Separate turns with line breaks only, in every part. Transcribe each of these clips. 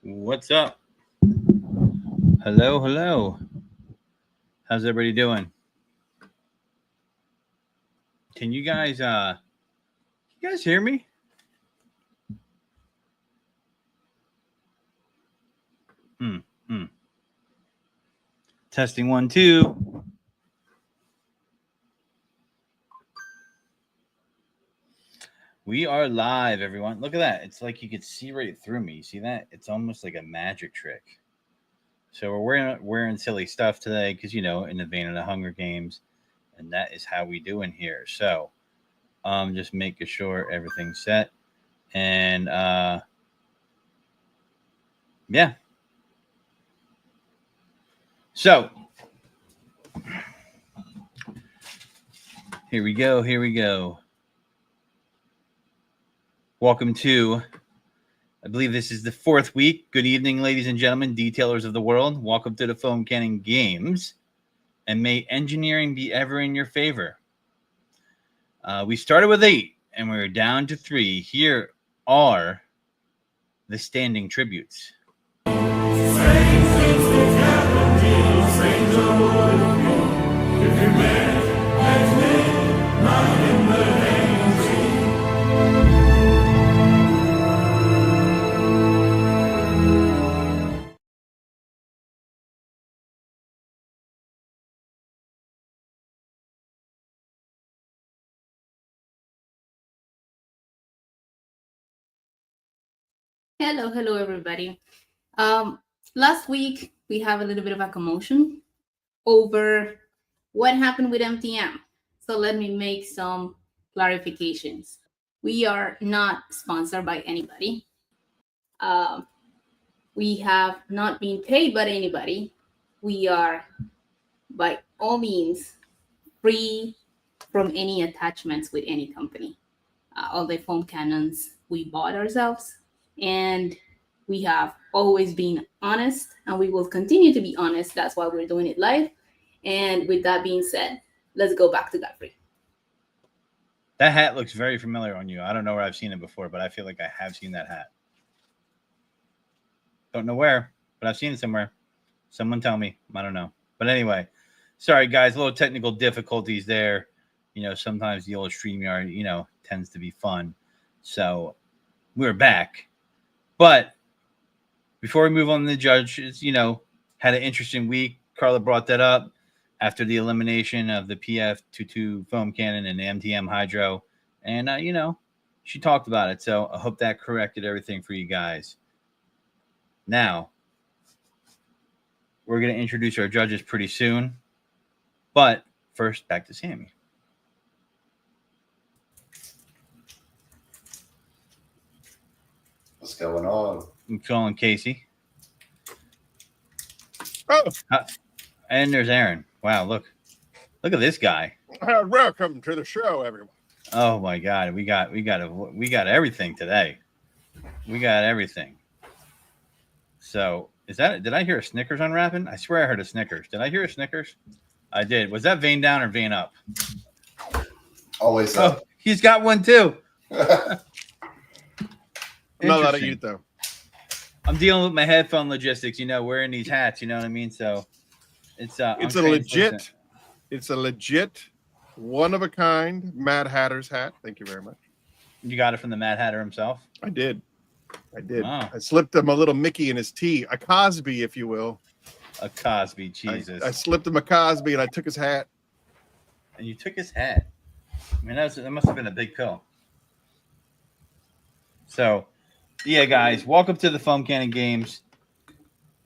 What's up? Hello, hello. How's everybody doing? Can you guys hear me? Hmm. Hmm. Testing 1 2. We are live, everyone. Look at that. It's like you could see right through me. You see that? It's almost like a magic trick. So we're wearing silly stuff today because in the vein of the Hunger Games, and that is how we do in here. So just making sure everything's set. And yeah. So here we go. Here we go. Welcome to, I believe this is the 4th week. Good evening, ladies and gentlemen, detailers of the world. Welcome to the Foam Cannon Games, and may engineering be ever in your favor. We started with 8, and we're down to 3. Here are the standing tributes.
Hello, everybody. Last week we have a little bit of a commotion over what happened with MTM. So let me make some clarifications. We are not sponsored by anybody. We have not been paid by anybody. We are, by all means, free from any attachments with any company. All the foam cannons we bought ourselves, and we have always been honest, and we will continue to be honest. That's why we're doing it live. And with that being said, let's go back to Godfrey.
That hat looks very familiar on you. I don't know where I've seen it before, but I feel like I have seen that hat. Don't know where, but I've seen it somewhere. Someone tell me. I don't know. But anyway, sorry, guys. A little technical difficulties there. Sometimes the old StreamYard, tends to be fun. So we're back. But before we move on to the judges, had an interesting week. Carla brought that up after the elimination of the PF22 foam cannon and the MTM Hydro. And, she talked about it. So I hope that corrected everything for you guys. Now, we're going to introduce our judges pretty soon. But first, back to Sammy.
What's going on?
I'm calling Casey.
Oh,
and there's Aaron. Wow, look at this guy.
Welcome to the show, everyone.
Oh my God, we got everything today. We got everything. So did I hear a Snickers unwrapping? I swear I heard a Snickers. Did I hear a Snickers? I did. Was that vein down or vein up?
Always up.
Oh, he's got one too.
Not a lot of you though.
I'm dealing with my headphone logistics, wearing these hats, you know what I mean? So it's a
legit one of a kind Mad Hatter's hat. Thank you very much.
You got it from the Mad Hatter himself?
I did.
Wow.
I slipped him a little Mickey in his tea, a Cosby, if you will.
A Cosby, Jesus.
I slipped him a Cosby and I took his hat.
And you took his hat? I mean, that must have been a big pill. So, yeah, guys, welcome to the Foam Cannon Games.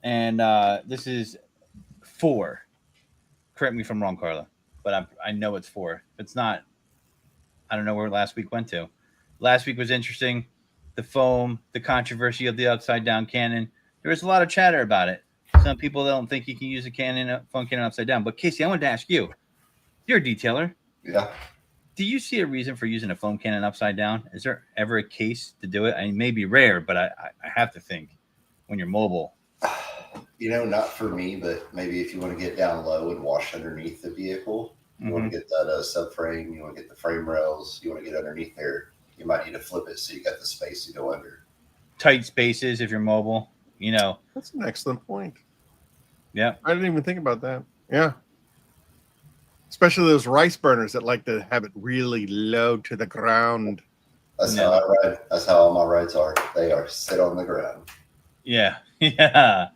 And this is 4. Correct me if I'm wrong, Carla, but I know it's 4. If it's not, I don't know where last week went to. Last week was interesting. The foam, the controversy of the upside down cannon. There was a lot of chatter about it. Some people don't think you can use a foam cannon upside down. But Casey, I wanted to ask you. You're a detailer.
Yeah.
Do you see a reason for using a foam cannon upside down? Is there ever a case to do it? I mean, it may be rare, but I have to think when you're mobile.
Not for me, but maybe if you want to get down low and wash underneath the vehicle, you want to get that subframe, you want to get the frame rails, you want to get underneath there, you might need to flip it so you got the space to go under.
Tight spaces if you're mobile, You know,
That's an excellent point.
yeah.
I didn't even think about that. Yeah. Especially those rice burners that like to have it really low to the ground.
That's how I ride. That's how all my rides are. They are sit on the ground.
Yeah. Yeah.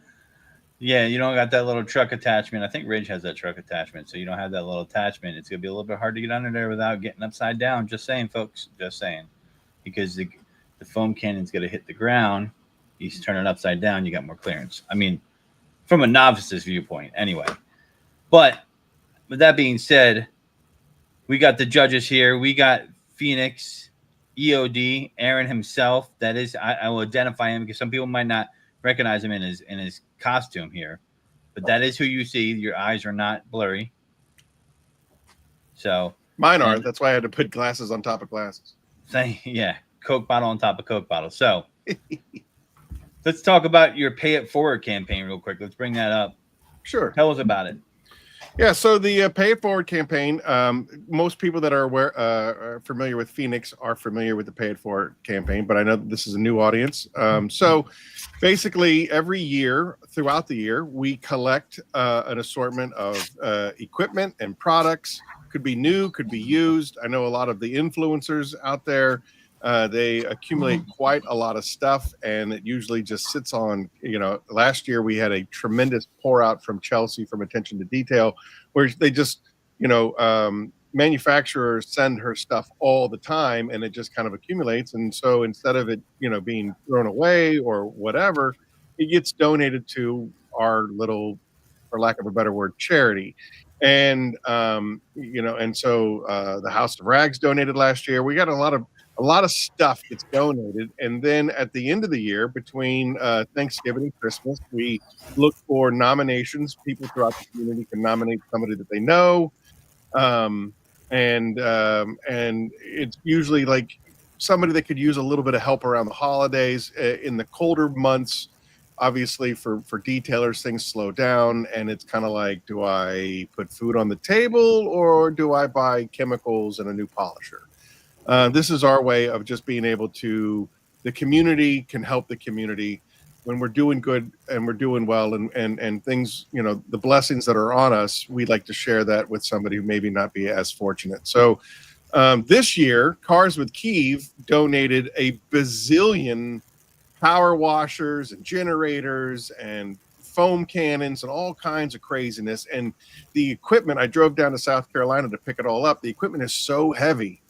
Yeah, you don't got that little truck attachment. I think Ridge has that truck attachment, so you don't have that little attachment. It's gonna be a little bit hard to get under there without getting upside down. Just saying, folks. Just saying, because the foam cannon's gonna hit the ground. You turn it upside down, you got more clearance. I mean, from a novice's viewpoint, anyway. But with that being said, we got the judges here. We got Phoenix EOD, Aaron himself. That is, I will identify him because some people might not recognize him in his costume here, but that is who you see. Your eyes are not blurry. So
mine aren't. That's why I had to put glasses on top of glasses.
Yeah, Coke bottle on top of Coke bottle. So let's talk about your Pay It Forward campaign real quick. Let's bring that up.
Sure.
Tell us about it.
Yeah, so the Pay It Forward campaign, most people that are aware, are familiar with Phoenix are familiar with the Pay It Forward campaign, but I know this is a new audience. So basically, every year, throughout the year, we collect an assortment of equipment and products. Could be new, could be used. I know a lot of the influencers out there, they accumulate quite a lot of stuff, and it usually just sits on, last year we had a tremendous pour out from Chelsea from Attention to Detail, where they just, manufacturers send her stuff all the time, and it just kind of accumulates. And so instead of it, being thrown away or whatever, it gets donated to our little, for lack of a better word, charity. And, and so the House of Rags donated last year. We got a lot of stuff gets donated, and then at the end of the year, between Thanksgiving and Christmas, we look for nominations. People throughout the community can nominate somebody that they know, and it's usually like somebody that could use a little bit of help around the holidays. In the colder months, obviously for detailers, things slow down, and it's kind of like, do I put food on the table or do I buy chemicals and a new polisher? This is our way of just being able to, the community can help the community when we're doing good and we're doing well, and things, the blessings that are on us, we'd like to share that with somebody who maybe not be as fortunate. So this year, Cars with Kiev donated a bazillion power washers and generators and foam cannons and all kinds of craziness. And the equipment, I drove down to South Carolina to pick it all up. The equipment is so heavy.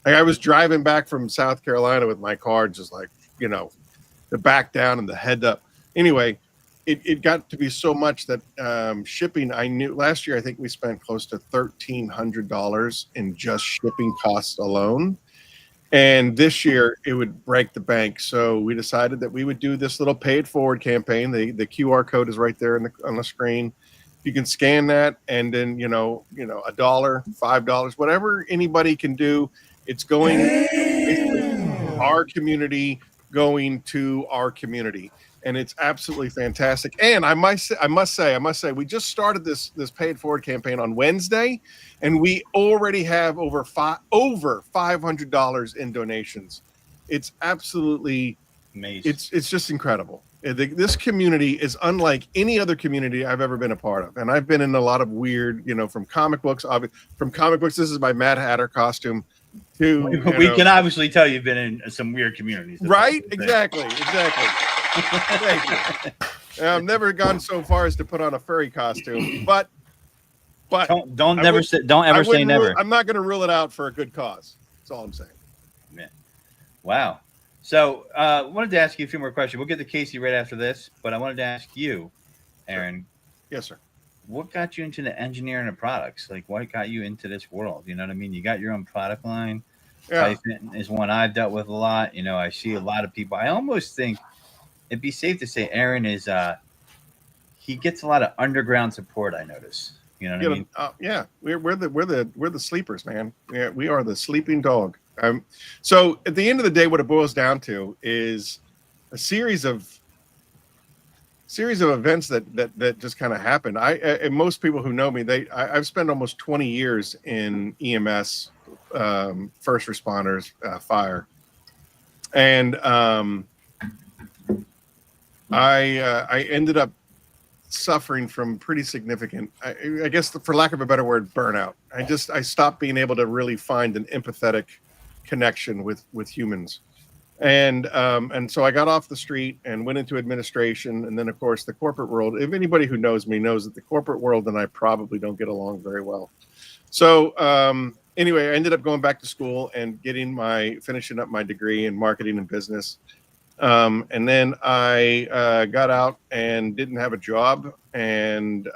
Like, I was driving back from South Carolina with my car, just like, the back down and the head up. Anyway, it got to be so much that shipping, I knew last year, I think we spent close to $1,300 in just shipping costs alone. And this year it would break the bank. So we decided that we would do this little Pay It Forward campaign. The QR code is right there on the screen. You can scan that, and then, $1, $5, whatever anybody can do. It's going our community, going to our community, and it's absolutely fantastic. And I must say, we just started this Pay It Forward campaign on Wednesday, and we already have over $500 in donations. It's absolutely amazing. It's just incredible. This community is unlike any other community I've ever been a part of, and I've been in a lot of weird, from comic books. This is my Mad Hatter costume. We
can obviously tell you've been in some weird communities,
right? Exactly. Thank you. I've never gone so far as to put on a furry costume, but
don't ever say never.
I'm not going to rule it out for a good cause. That's all I'm saying.
Yeah. Wow. So I wanted to ask you a few more questions. We'll get to Casey right after this, but I wanted to ask you, Aaron.
Yes, sir.
What got you into the engineering of products? Like, what got you into this world? You know what I mean? You got your own product line. Yeah. Typhon is one I've dealt with a lot. I see a lot of people. I almost think it'd be safe to say Aaron is he gets a lot of underground support, I notice. You know what I mean?
Yeah, we're the sleepers, man. Yeah, we are the sleeping dog. So at the end of the day, what it boils down to is a series of events that just kind of happened. And most people who know me, I've spent almost 20 years in EMS, first responders, fire, and I ended up suffering from pretty significant, I guess, for lack of a better word, burnout. I stopped being able to really find an empathetic connection with humans. And so I got off the street and went into administration. And then, of course, the corporate world. If anybody who knows me knows that the corporate world and I probably don't get along very well. So anyway, I ended up going back to school and finishing up my degree in marketing and business. And then I got out and didn't have a job and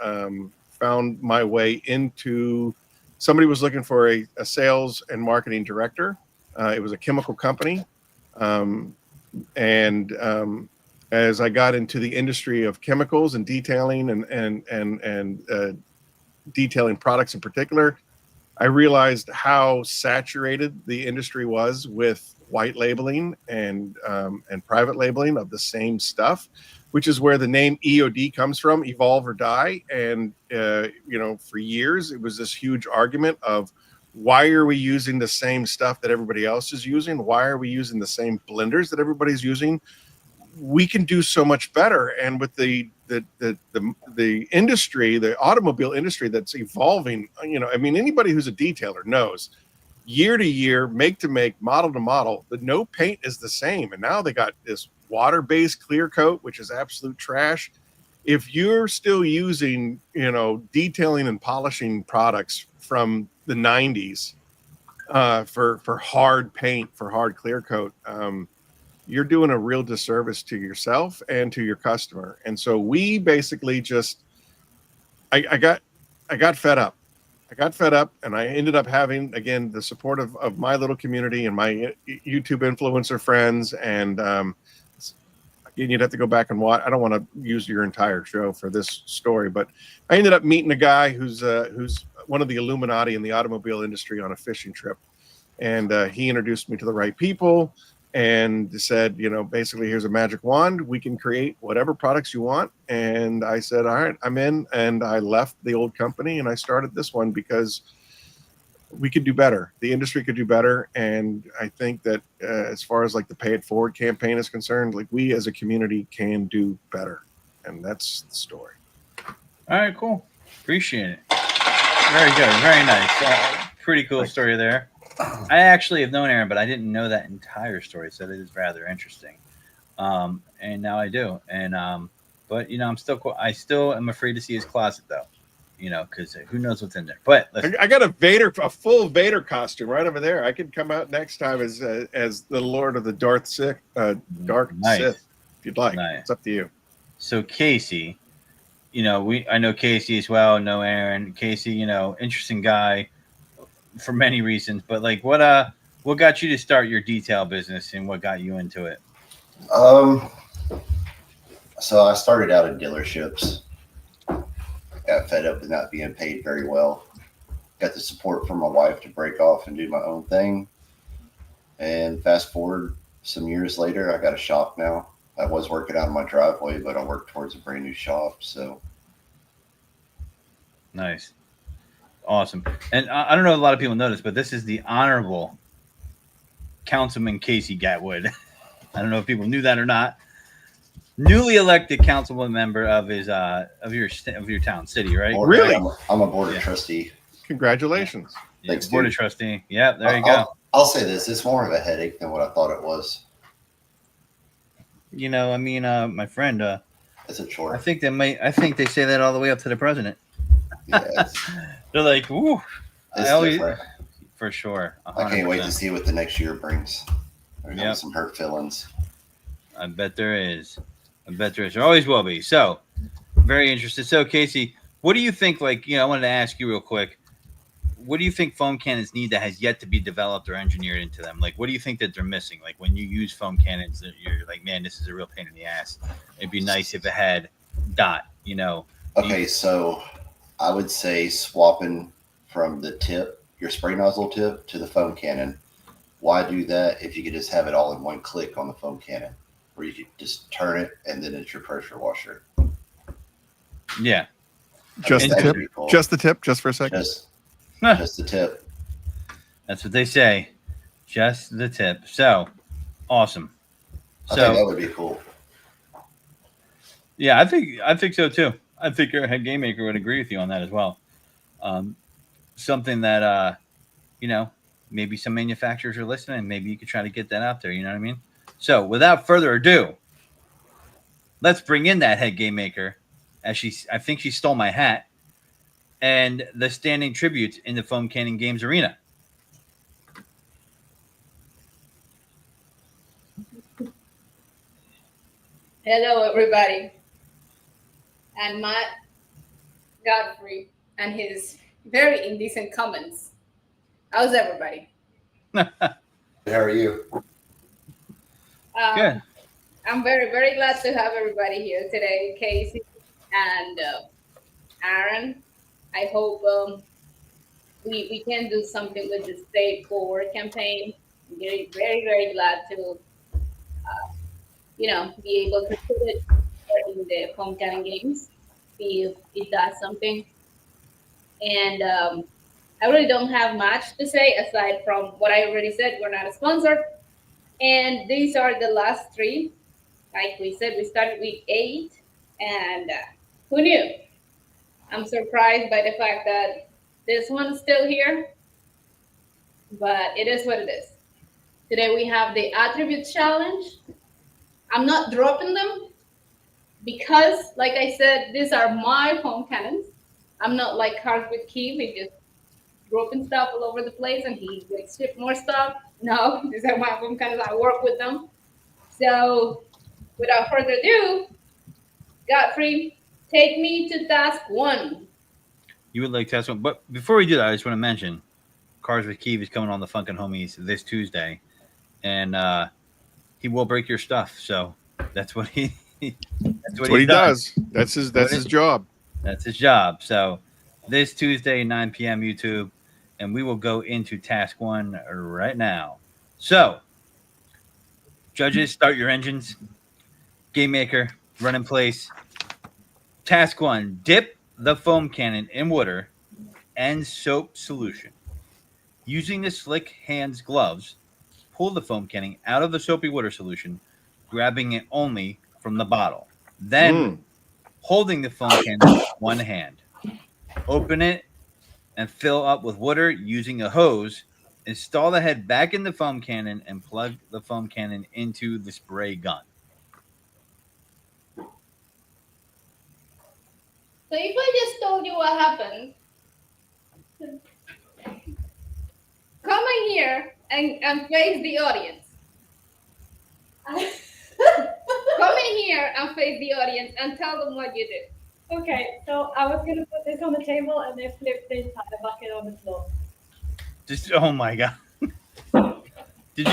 found my way into, somebody was looking for a sales and marketing director. It was a chemical company. As I got into the industry of chemicals and detailing and detailing products in particular, I realized how saturated the industry was with white labeling and private labeling of the same stuff, which is where the name EOD comes from, evolve or die. And for years it was this huge argument of, why are we using the same stuff that everybody else is using? Why are we using the same blenders that everybody's using? We can do so much better. And with the industry, the automobile industry that's evolving, anybody who's a detailer knows year to year, make to make, model to model, the no paint is the same. And now they got this water-based clear coat, which is absolute trash. If you're still using, detailing and polishing products from the 90s for hard paint, for hard clear coat, you're doing a real disservice to yourself and to your customer. And so we basically I got fed up. I got fed up, and I ended up having, again, the support of my little community and my YouTube influencer friends. And again, you'd have to go back and watch. I don't want to use your entire show for this story, but I ended up meeting a guy who's one of the Illuminati in the automobile industry on a fishing trip. And he introduced me to the right people and said, basically, here's a magic wand. We can create whatever products you want. And I said, all right, I'm in. And I left the old company and I started this one because we could do better. The industry could do better. And I think that as far as like the Pay It Forward campaign is concerned, like we as a community can do better. And that's the story.
All right, cool. Appreciate it. Very good. Very nice. Pretty cool story there. I actually have known Aaron, but I didn't know that entire story, so it is rather interesting. And now I do. And but I'm still I still am afraid to see his closet though, because who knows what's in there. But
I got a full Vader costume right over there. I could come out next time as the Lord of the Dark Sith, if you'd like. Nice. It's up to you.
So Casey, I know Casey as well. Know Aaron. Casey, interesting guy for many reasons. But like, what got you to start your detail business, and what got you into it?
So I started out in dealerships. Got fed up with not being paid very well. Got the support from my wife to break off and do my own thing. And fast forward some years later, I got a shop now. I was working out of my driveway, but I work towards a brand new shop. So
nice. Awesome. And I don't know if a lot of people notice, but this is the Honorable Councilman Casey Gatwood. I don't know if people knew that or not. Newly elected councilman member of his of your town, city, right?
Really?
I'm a board of trustee.
Congratulations.
Yeah,
Thanks,
board
dude.
of trustee. Yeah, there you go.
I'll say this: it's more of a headache than what I thought it was.
My friend.
It's a chore.
I think they say that all the way up to the president.
Yeah,
they're like, "Ooh,
different.
For sure." 100%.
I can't wait to see what the next year brings. There's gonna be some hurt feelings.
I bet there is. There always will be. So, very interested. So, Casey, what do you think? Like, I wanted to ask you real quick. What do you think foam cannons need that has yet to be developed or engineered into them? Like, what do you think that they're missing? Like, when you use foam cannons, you're like, man, this is a real pain in the ass. It'd be nice if it had dot.
Okay, so I would say swapping from the tip, your spray nozzle tip, to the foam cannon. Why do that if you could just have it all in one click on the foam cannon, where you could just turn it and then it's your pressure washer?
Yeah.
Just the tip. Cool. Just the tip. Just for a second.
Just the tip.
That's what they say. Just the tip. So awesome.
I think that would be cool.
Yeah, I think so too. I think your head game maker would agree with you on that as well. Something that you know, maybe some manufacturers are listening. Maybe you could try to get that out there. You know what I mean? So, without further ado, let's bring in that head game maker. I think she stole my hat, and the standing tributes in the foam canning games arena.
Hello, everybody. And Matt, Godfrey, and his very indecent comments. How's everybody?
How are you?
Good.
I'm very, very glad to have everybody here today, Casey and Aaron. I hope we can do something with the State Forward campaign. I'm very, very, very glad to, be able to put it in the hometown games, see if it does something. And I really don't have much to say aside from what I already said. We're not a sponsor. And these are the last three. Like we said, we started week 8. And who knew? I'm surprised by the fact that this one's still here. But it is what it is. Today we have the attribute challenge. I'm not dropping them because, like I said, these are my foam cannons. I'm not like Cards with Keith. He just dropping stuff all over the place and he would ship more stuff. No, these are my foam cannons. I work with them. So without further ado, Godfrey, take me to task 1.
You would like task 1, but before we do that, I just want to mention Cars with Keith is coming on the Funkin' Homies this Tuesday, and he will break your stuff. So that's what he
that's what he does. That's his job.
That's his job. So this Tuesday, 9 p.m. YouTube, and we will go into task 1 right now. So, judges, start your engines. Game maker, run in place. Task 1, dip the foam cannon in water and soap solution. Using the slick hands gloves, pull the foam cannon out of the soapy water solution, grabbing it only from the bottle. Then, holding the foam cannon with one hand. Open it and fill up with water using a hose. Install the head back in the foam cannon and plug the foam cannon into the spray gun.
So if I just told you what happened, come in here and face the audience. Come in here and face the audience and tell them what you did.
Okay, so I was gonna put this on the table and they flipped the entire bucket on the floor.
Just oh my god! Did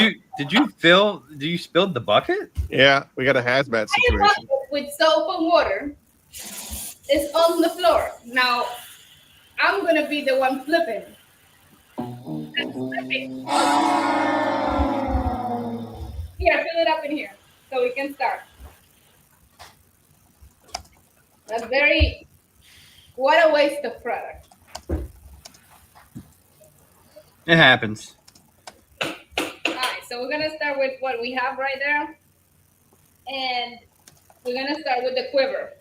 you spill the bucket?
Yeah, we got a hazmat situation.
With soap and water. It's on the floor. Now, I'm gonna be the one flipping. Here, fill it up in here so we can start. That's what a waste of product.
It happens.
All right, so we're gonna start with what we have right there. And we're gonna start with the quiver.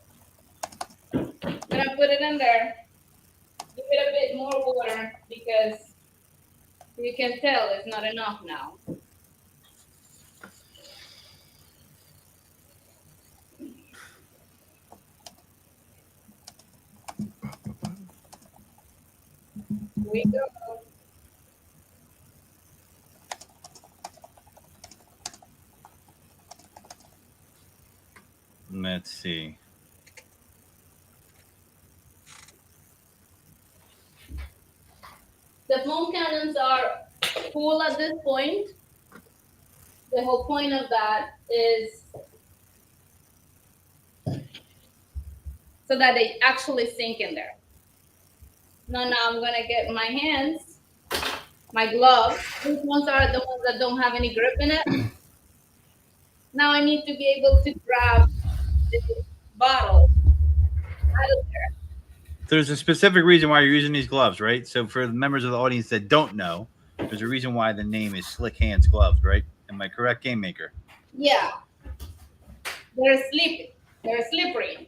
I'm gonna put it in there. Give it a bit more water because you can tell it's not enough now. Here we go.
Let's see.
The foam cannons are full at this point. The whole point of that is so that they actually sink in there. Now I'm gonna get my hands, my gloves. These ones are the ones that don't have any grip in it. Now I need to be able to grab the bottle out of there.
There's a specific reason why you're using these gloves, right? So for the members of the audience that don't know, there's a reason why the name is Slick Hands Gloves, right? Am I correct, Game Maker?
Yeah. They're sleeping. They're slippery.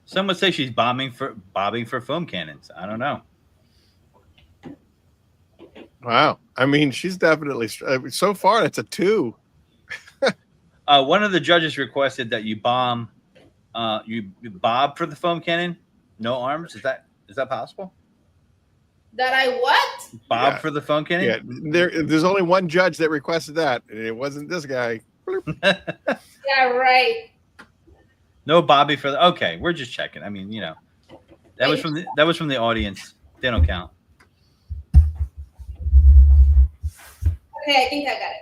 Some would say she's bobbing for foam cannons. I don't know.
Wow. I mean, she's definitely so far. That's a 2.
One of the judges requested that you bob for the foam cannon, no arms. Is that possible?
That I what?
Bob
Yeah.
for the foam cannon?
Yeah. There's only one judge that requested that, and it wasn't this guy.
Yeah, right.
No Bobby for the. Okay, we're just checking. I mean, that was from the audience. They don't count.
Okay, I think I got it.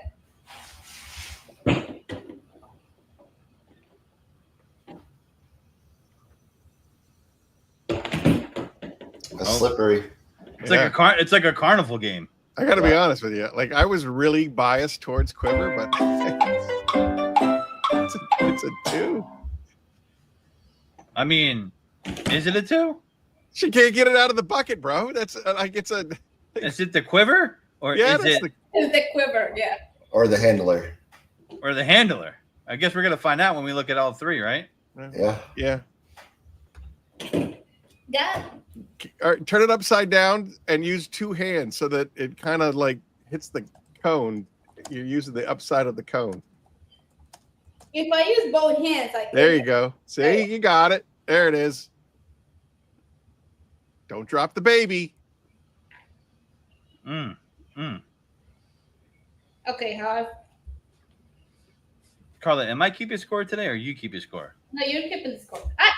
That's slippery.
It's like a carnival game.
I got to be honest with you. Like, I was really biased towards Quiver, but it's a 2.
I mean, is it a 2?
She can't get it out of the bucket, bro. That's like it's a.
Is it the quiver or
Yeah,
is it
It's the quiver, yeah.
Or the handler.
or the handler? I guess we're gonna find out when we look at all 3, right?
Yeah.
Yeah.
Yeah.
All right, turn it upside down and use 2 hands so that it kind of like hits the cone. You're using the upside of the cone.
If I use both hands, I can.
There you go. See, you got it. There it is. Don't drop the baby.
Okay, how?
Carla, am I keeping score today or you keep your score?
No, you're keeping the score. Ah!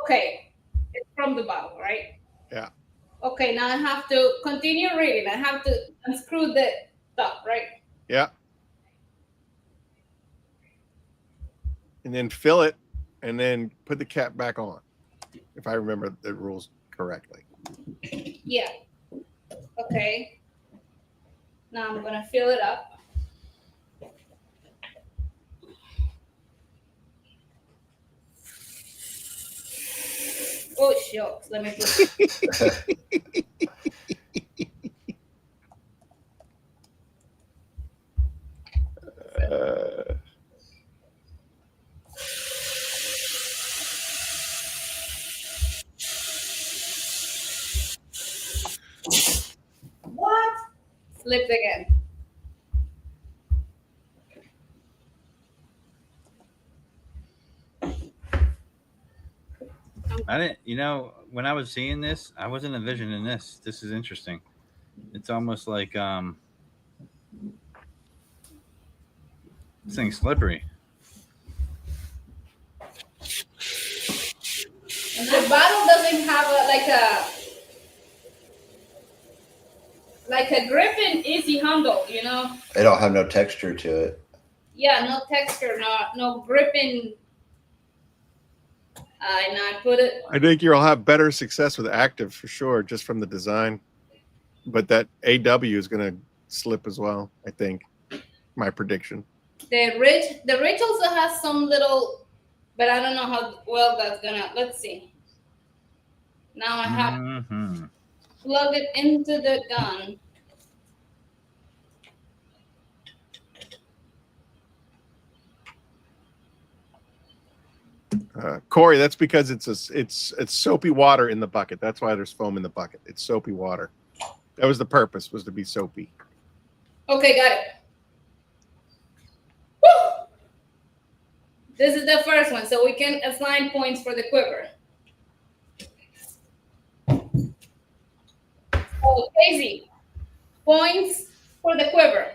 Okay, it's from the bottom, right?
Yeah.
Okay, now I have to continue reading. I have to unscrew the top, right?
Yeah. And then fill it and then put the cap back on, if I remember the rules correctly.
Yeah. Okay. Now I'm gonna fill it up. Oh shucks, let me put what? Slipped again.
I didn't. When I was seeing this, I wasn't envisioning this. This is interesting. It's almost like this thing's slippery.
And the bottle doesn't have like a grip and easy handle,
They don't have no texture to it.
Yeah, no texture, no gripping. And I put it.
I think you'll have better success with active for sure, just from the design. But that AW is going to slip as well, I think. My prediction.
The ridge also has some little, but I don't know how well that's gonna. Let's see. Now I have to plug it into the gun.
Corey, that's because it's soapy water in the bucket. That's why there's foam in the bucket. It's soapy water. That was the purpose, was to be soapy.
Okay, got it. Woo! This is the first one, so we can assign points for the quiver. Oh, Casey, points for the quiver.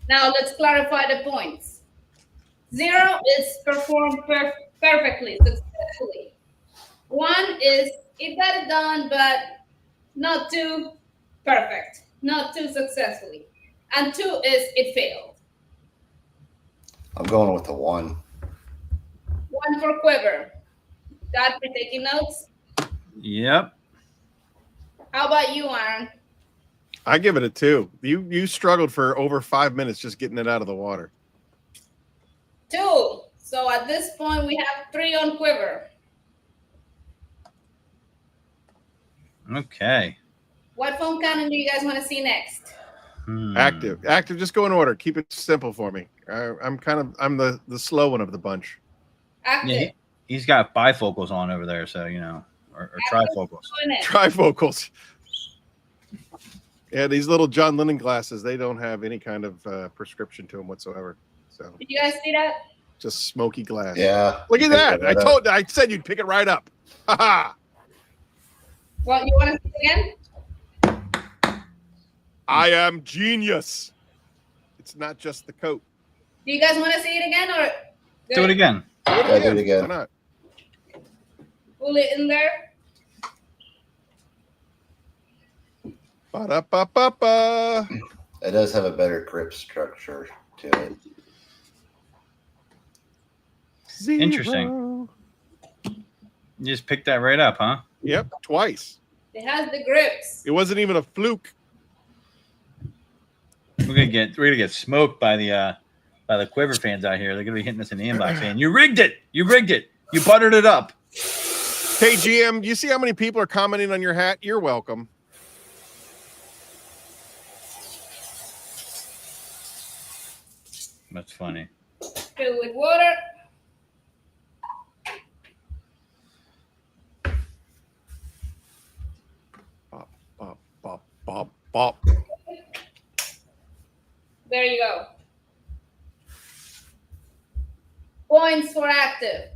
Now let's clarify the points. 0 is performed perfectly, successfully. 1 is it got it done, but not too perfect, not too successfully. And 2 is it failed.
I'm going with the 1.
1 for quiver. Godfrey, taking notes?
Yep.
How about you, Aaron?
I give it a 2. You struggled for over 5 minutes just getting it out of the water.
2. So at this point, we have 3 on quiver.
Okay.
What foam cannon do you guys want to see next?
Active. Just go in order. Keep it simple for me. I'm the slow one of the bunch.
Active.
Yeah, he's got bifocals on over there, so or trifocals.
Doing it.
Trifocals. Yeah, these little John Lennon glasses, they don't have any kind of prescription to them whatsoever. So
Did you guys see that?
just smoky glass.
Yeah.
Look at
Pick
that.
it right up.
I said you'd pick it right up. Ha ha.
Well, you want to see it again?
I am genius. It's not just the coat.
Do you guys want to see it again or
Do it again.
Yeah, do it again.
Why not?
pull it in there?
Ba-da-ba-ba-ba.
It does have a better grip structure to it.
Interesting. You just picked that right up, huh?
Yep, twice.
It has the grips.
It wasn't even a fluke.
We're gonna get smoked by the Quiver fans out here. They're gonna be hitting us in the inbox saying, "You rigged it! You rigged it! You buttered it up!"
Hey, GM, do you see how many people are commenting on your hat? You're welcome.
That's funny.
Fill with water.
Bop, bop, bop, bop, bop.
There you go. Points for active.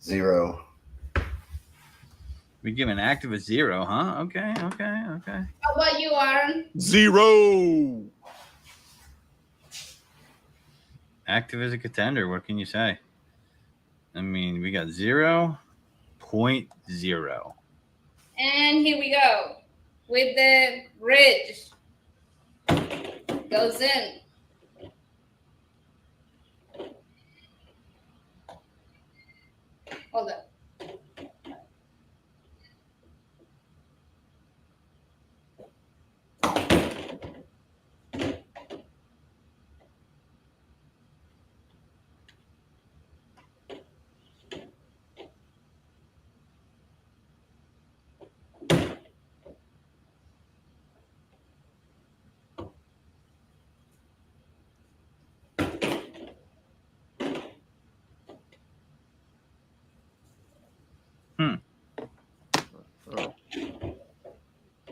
0.
We're giving active a 0, huh? Okay.
How about you, Aaron?
0.
Active is a contender. What can you say? I mean, we got 0.0.
And here we go. With the ridge. Goes in. Hold up.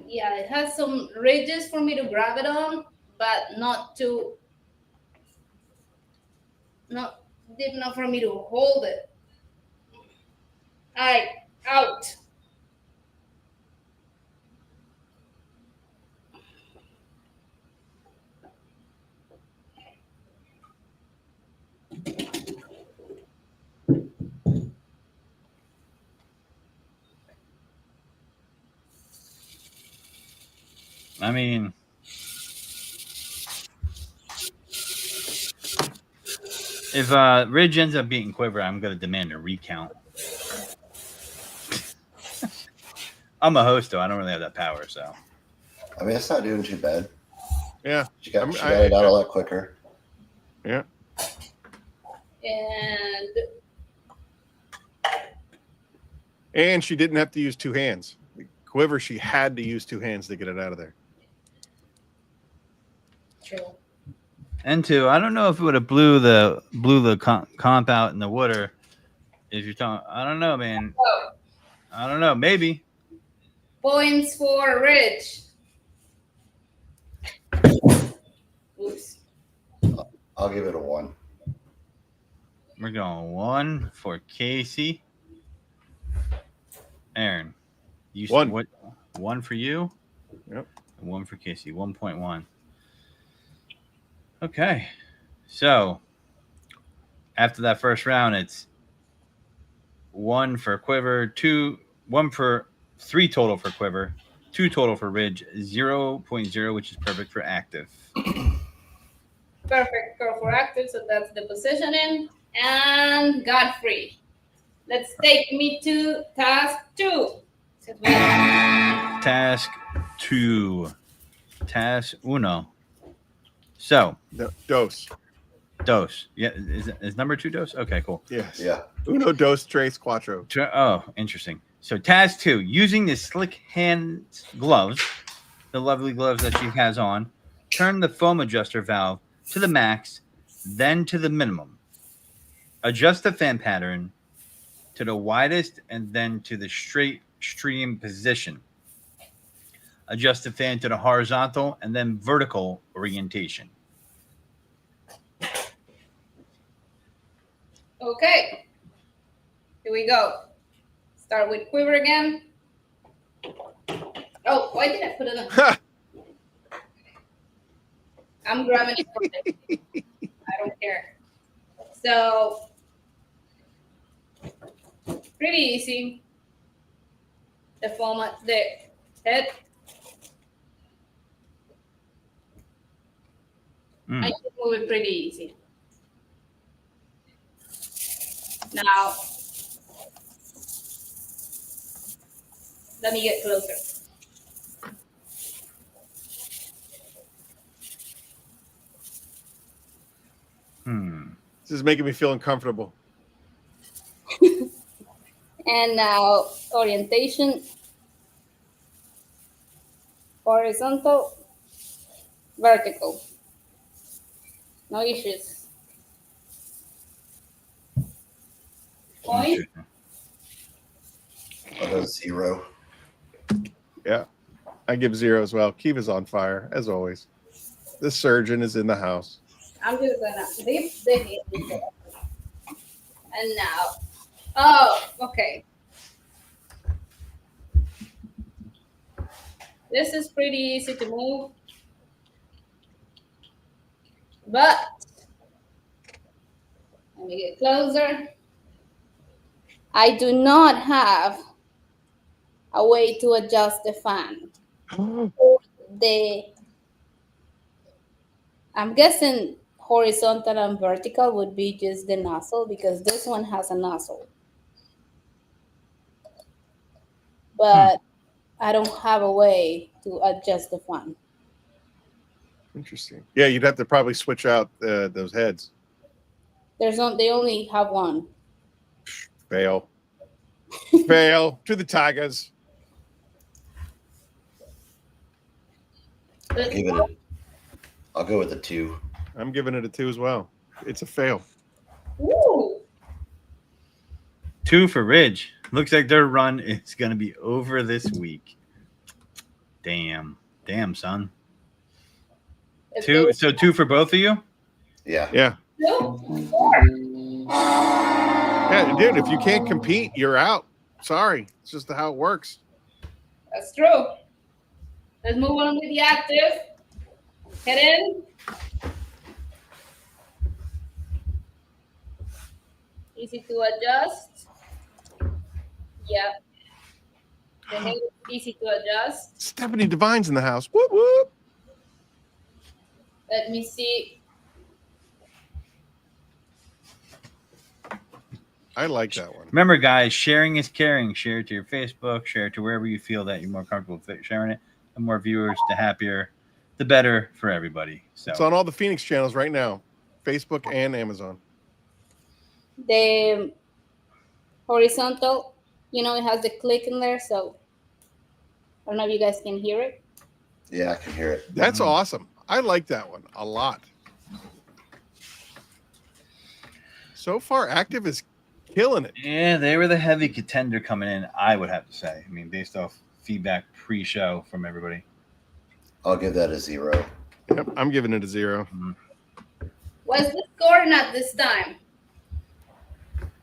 Yeah, it has some ridges for me to grab it on, but not deep enough for me to hold it. All right, out.
I mean, if Ridge ends up beating Quiver, I'm going to demand a recount. I'm a host, though. I don't really have that power, so.
I mean, it's not doing too bad.
Yeah.
She got it out a lot quicker.
Yeah. And she didn't have to use 2 hands. Quiver, she had to use 2 hands to get it out of there.
True.
And 2, I don't know if it would have blew the comp out in the water. If you're talking, I don't know, man.
Oh.
I don't know. Maybe.
Points for Ridge. Oops.
I'll give it a 1.
We're going 1 for Casey. Aaron, you
1.
What? 1 for you.
Yep.
1 for Casey. 1.1. Okay, so after that first round, it's 1 for Quiver, 3 total for Quiver, 2 total for Ridge, 0.0, which is perfect for active.
Perfect girl for active, so that's the positioning. And Godfrey. Let's take me to task 2.
Task 2. Task uno. So.
Dos.
Yeah, is number 2 dos? Okay, cool.
Yes.
Yeah.
Uno, dos, tres, cuatro.
Oh, interesting. So task 2, using the slick hand gloves, the lovely gloves that she has on, turn the foam adjuster valve to the max, then to the minimum. Adjust the fan pattern to the widest and then to the straight stream position. Adjust the fan to the horizontal and then vertical orientation.
Okay. Here we go. Start with quiver again. Oh, why did I put it on? I'm grabbing it from it. I don't care. So, pretty easy. The format, the head. I can move it pretty easy. Now, let me get closer.
This is making me feel uncomfortable.
And now, orientation. Horizontal, vertical. No issues. Point.
I'll go 0.
Yeah, I give 0 as well. Kiva's on fire, as always. The surgeon is in the house.
I'm just gonna dip the heat. And now, oh, okay. This is pretty easy to move. But, let me get closer. I do not have a way to adjust the fan. I'm guessing horizontal and vertical would be just the nozzle because this one has a nozzle. But I don't have a way to adjust the fan.
Interesting. Yeah, you'd have to probably switch out those heads.
They only have one.
Fail. Fail to the Tigers.
I'll go with a 2.
I'm giving it a 2 as well. It's a fail.
Ooh.
2 for Ridge. Looks like their run is going to be over this week. Damn, son. 2. So 2 for both of you.
Yeah.
Yeah.
2, 4.
Yeah, dude. If you can't compete, you're out. Sorry, it's just how it works.
That's true. Let's move on with the active. Head in. Easy to adjust. Yeah. The head is easy to adjust.
Stephanie Devine's in the house. Whoop whoop.
Let me see.
I like that one.
Remember, guys, sharing is caring. Share it to your Facebook. Share it to wherever you feel that you're more comfortable with sharing it. The more viewers, the happier, the better for everybody. So
It's on all the Phoenix channels right now, Facebook and Amazon.
The horizontal, it has the click in there, so I don't know if you guys can hear it.
Yeah, I can hear it.
That's awesome. I like that one a lot. So far, Active is killing it.
yeah, they were the heavy contender coming in, I would have to say. I mean, based off feedback pre-show from everybody.
I'll give that a 0.
Yep, I'm giving it a 0.
What's the score not this time?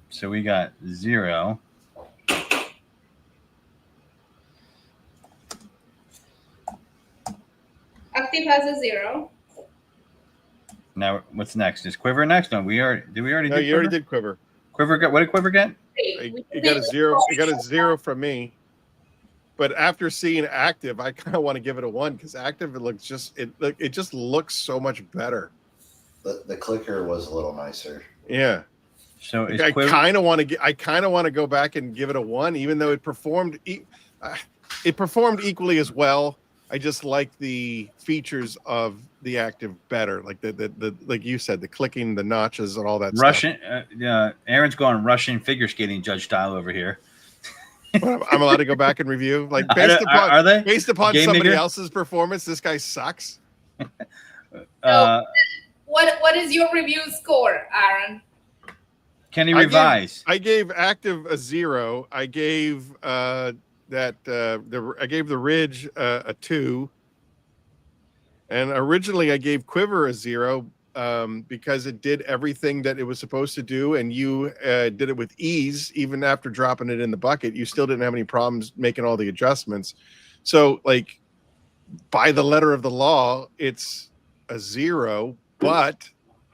So we got 0.
Active has a 0.
Now, what's next? Is Quiver next? No, did we already
No,
do
you
Quiver?
already did Quiver.
Quiver got, what did Quiver get?
It got a 0. It got a 0 from me. But after seeing Active, I kind of want to give it a 1 because Active it just looks so much better.
The clicker was a little nicer.
Yeah.
So is
I
Quiver,
kind of want to go back and give it a 1, even though it performed equally as well. I just like the features of the Active better, like the like you said, the clicking, the notches, and all that
Russian? Aaron's going Russian figure skating judge style over here.
stuff. I'm allowed to go back and review, like
Are they?
based upon
GameMaker?
somebody else's performance. This guy sucks.
What is your review score, Aaron?
Can he revise?
I gave active a 0. I gave I gave the Ridge a 2. And originally I gave Quiver a 0 because it did everything that it was supposed to do, and you did it with ease. Even after dropping it in the bucket, you still didn't have any problems making all the adjustments. So, like, by the letter of the law, it's a 0, but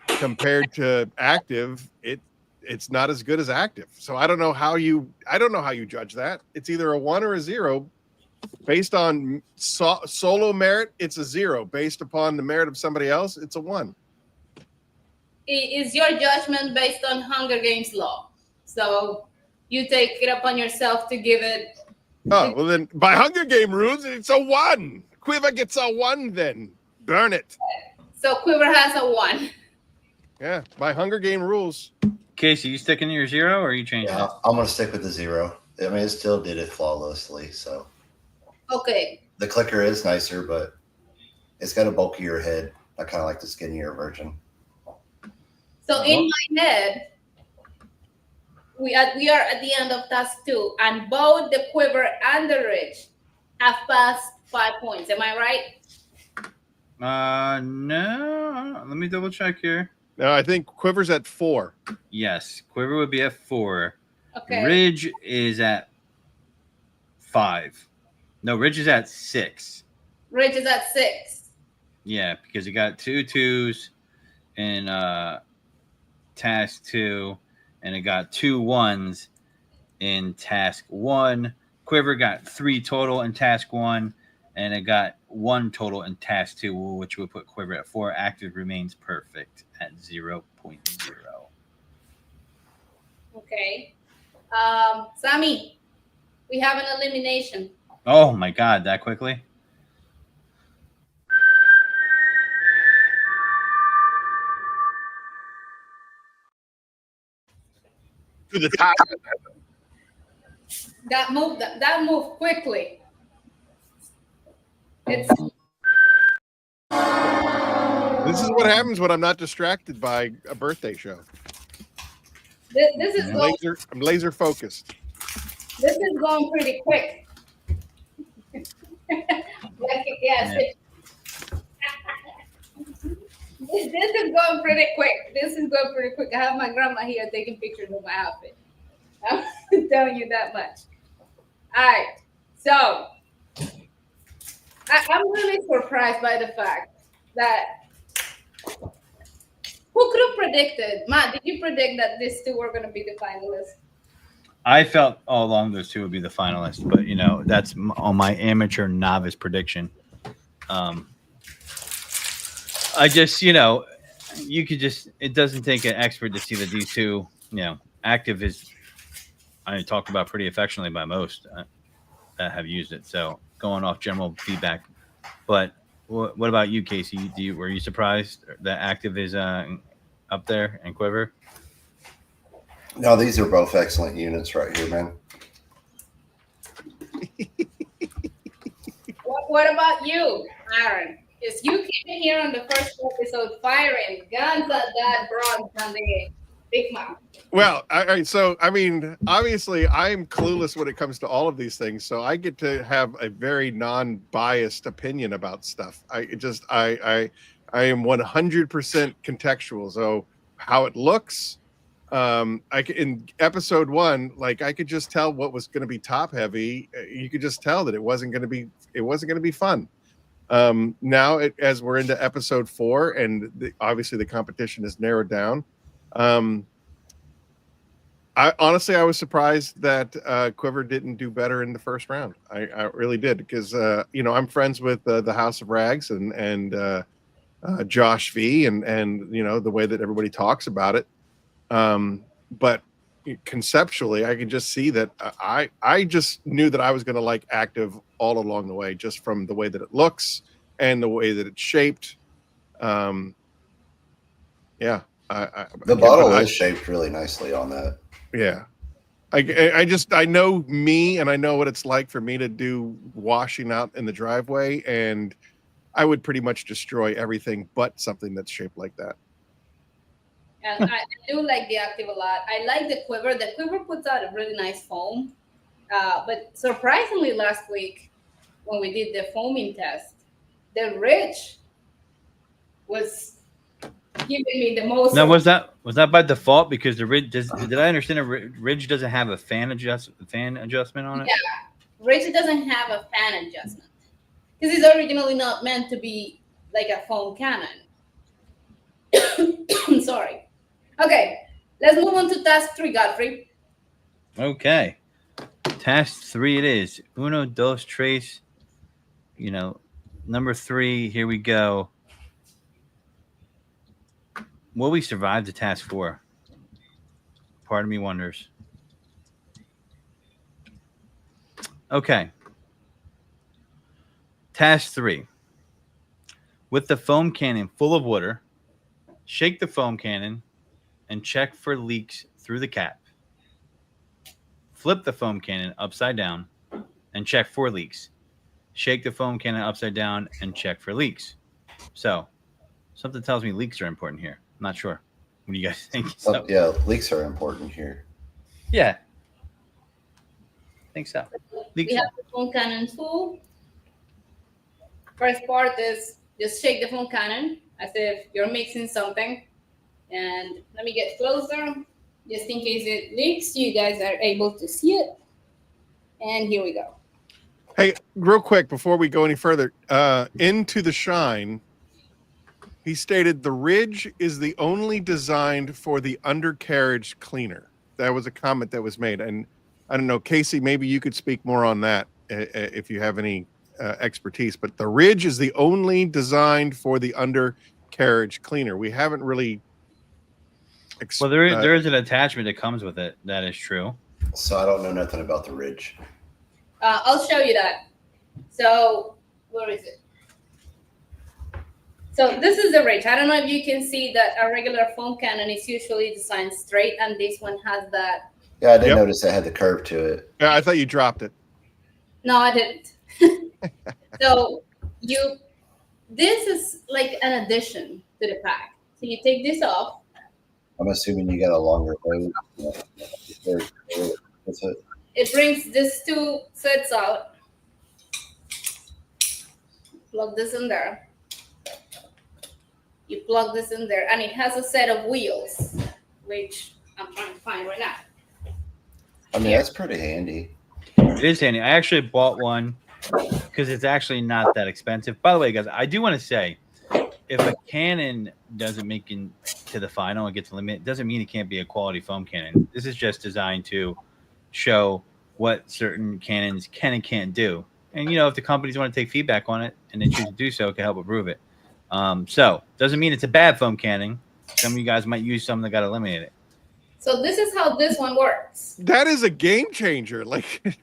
compared to active, it's not as good as active. So I don't know how you judge that. It's either a 1 or a 0. Based on solo merit, it's a 0. Based upon the merit of somebody else, it's a 1.
Is your judgment based on Hunger Games law? So you take it upon yourself to give it.
Oh, well then, by Hunger Game rules, it's a 1. Quiver gets a 1 then. Burn it.
So Quiver has a 1.
Yeah, by Hunger Game rules.
Casey, you sticking to your 0 or are you changing it?
I'm going to stick with the 0. I mean, it still did it flawlessly. So
Okay.
the clicker is nicer, but it's got a bulkier head. I kind of like the skinnier version.
So in my head, we are at the end of task 2, and both the Quiver and the Ridge have passed 5 points. Am I right?
No. Let me double check here.
No, I think Quiver's at 4.
Yes, Quiver would be at 4.
Okay.
Ridge is at 5. No, Ridge is at 6.
Ridge is at 6.
Yeah, because he got 2 2s in task 2, and it got 2 1s in task 1. Quiver got 3 total in task 1, and it got 1 total in task 2, which would put Quiver at 4. Active remains perfect at 0.0.
Okay. Sammy, we have an elimination.
Oh my God, that quickly?
To the top.
That moved quickly. It's
This is what happens when I'm not distracted by a birthday show.
this is going,
I'm laser focused.
this is going pretty quick. Yes. This is going pretty quick. I have my grandma here taking pictures of my outfit. I'm telling you that much. All right. So I'm really surprised by the fact that who could have predicted? Matt, did you predict that these two were going to be the finalists?
I felt all along those two would be the finalists, but that's on my amateur novice prediction. I just, you could just, it doesn't take an expert to see that these two, active is, talked about pretty affectionately by most that have used it. So going off general feedback, but what about you, Casey? Were you surprised that active is up there and Quiver?
No, these are both excellent units right here, man.
What about you, Aaron? Is you came here on the first episode firing guns at that bronze on the big mouth.
Well, obviously, I'm clueless when it comes to all of these things, so I get to have a very non-biased opinion about stuff. I am 100% contextual. So how it looks, in episode 1, like I could just tell what was going to be top heavy. You could just tell that it wasn't going to be fun. Now, as we're into episode 4, and obviously the competition is narrowed down. I was surprised that Quiver didn't do better in the first round. I really did, because I'm friends with the House of Rags and Josh V and the way that everybody talks about it. But conceptually, I can just see that I just knew that I was going to like active all along the way, just from the way that it looks and the way that it's shaped. The
bottle is shaped really nicely on that.
Yeah. I know me, and I know what it's like for me to do washing out in the driveway, and I would pretty much destroy everything but something that's shaped like that.
And I do like the Active a lot. I like the Quiver. The Quiver puts out a really nice foam. But surprisingly, last week when we did the foaming test, the Ridge was giving me the most.
Now, was that by default because the Ridge did I understand Ridge doesn't have a fan adjustment on it?
Yeah, Ridge doesn't have a fan adjustment because it's originally not meant to be like a foam cannon. Sorry. Okay, let's move on to task 3, Godfrey.
Okay. Task 3 it is. Uno, dos, tres. Number 3, here we go. Will we survive the task 4? Part of me wonders. Okay. Task 3. With the foam cannon full of water, shake the foam cannon and check for leaks through the cap. Flip the foam cannon upside down and check for leaks. Shake the foam cannon upside down and check for leaks. So, something tells me leaks are important here. I'm not sure. What do you guys think?
Oh, yeah, leaks are important here.
Yeah. I think so. Leaks
We have the foam cannon tool. First part is just shake the foam cannon as if you're mixing something. And let me get closer, just in case it leaks. You guys are able to see it. And here we go.
Hey, real quick before we go any further, Into the Shine, he stated the Ridge is the only designed for the undercarriage cleaner. That was a comment that was made. And I don't know, Casey, maybe you could speak more on that if you have any expertise. But the Ridge is the only designed for the undercarriage cleaner. We haven't really...
Well, there is an attachment that comes with it. That is true.
So I don't know nothing about the Ridge.
I'll show you that. So where is it? So this is the Ridge. I don't know if you can see that a regular foam cannon is usually designed straight, and this one has that.
Yeah, I did notice it had the curve to it.
Yeah, I thought you dropped it.
No, I didn't. So this is like an addition to the pack. So you take this off.
I'm assuming you got a longer hose. That's it.
It brings these 2 sets out. Plug this in there. You plug this in there, and it has a set of wheels, which I'm trying to find right now.
I mean, that's pretty handy.
It is handy. I actually bought one because it's actually not that expensive. By the way, guys, I do want to say, if a cannon doesn't make it to the final and gets eliminated, it doesn't mean it can't be a quality foam cannon. This is just designed to show what certain cannons can and can't do. And, if the companies want to take feedback on it and they choose to do so, it can help improve it. So, doesn't mean it's a bad foam cannon. Some of you guys might use some that got eliminated.
So this is how this one works.
That is a game changer. Like,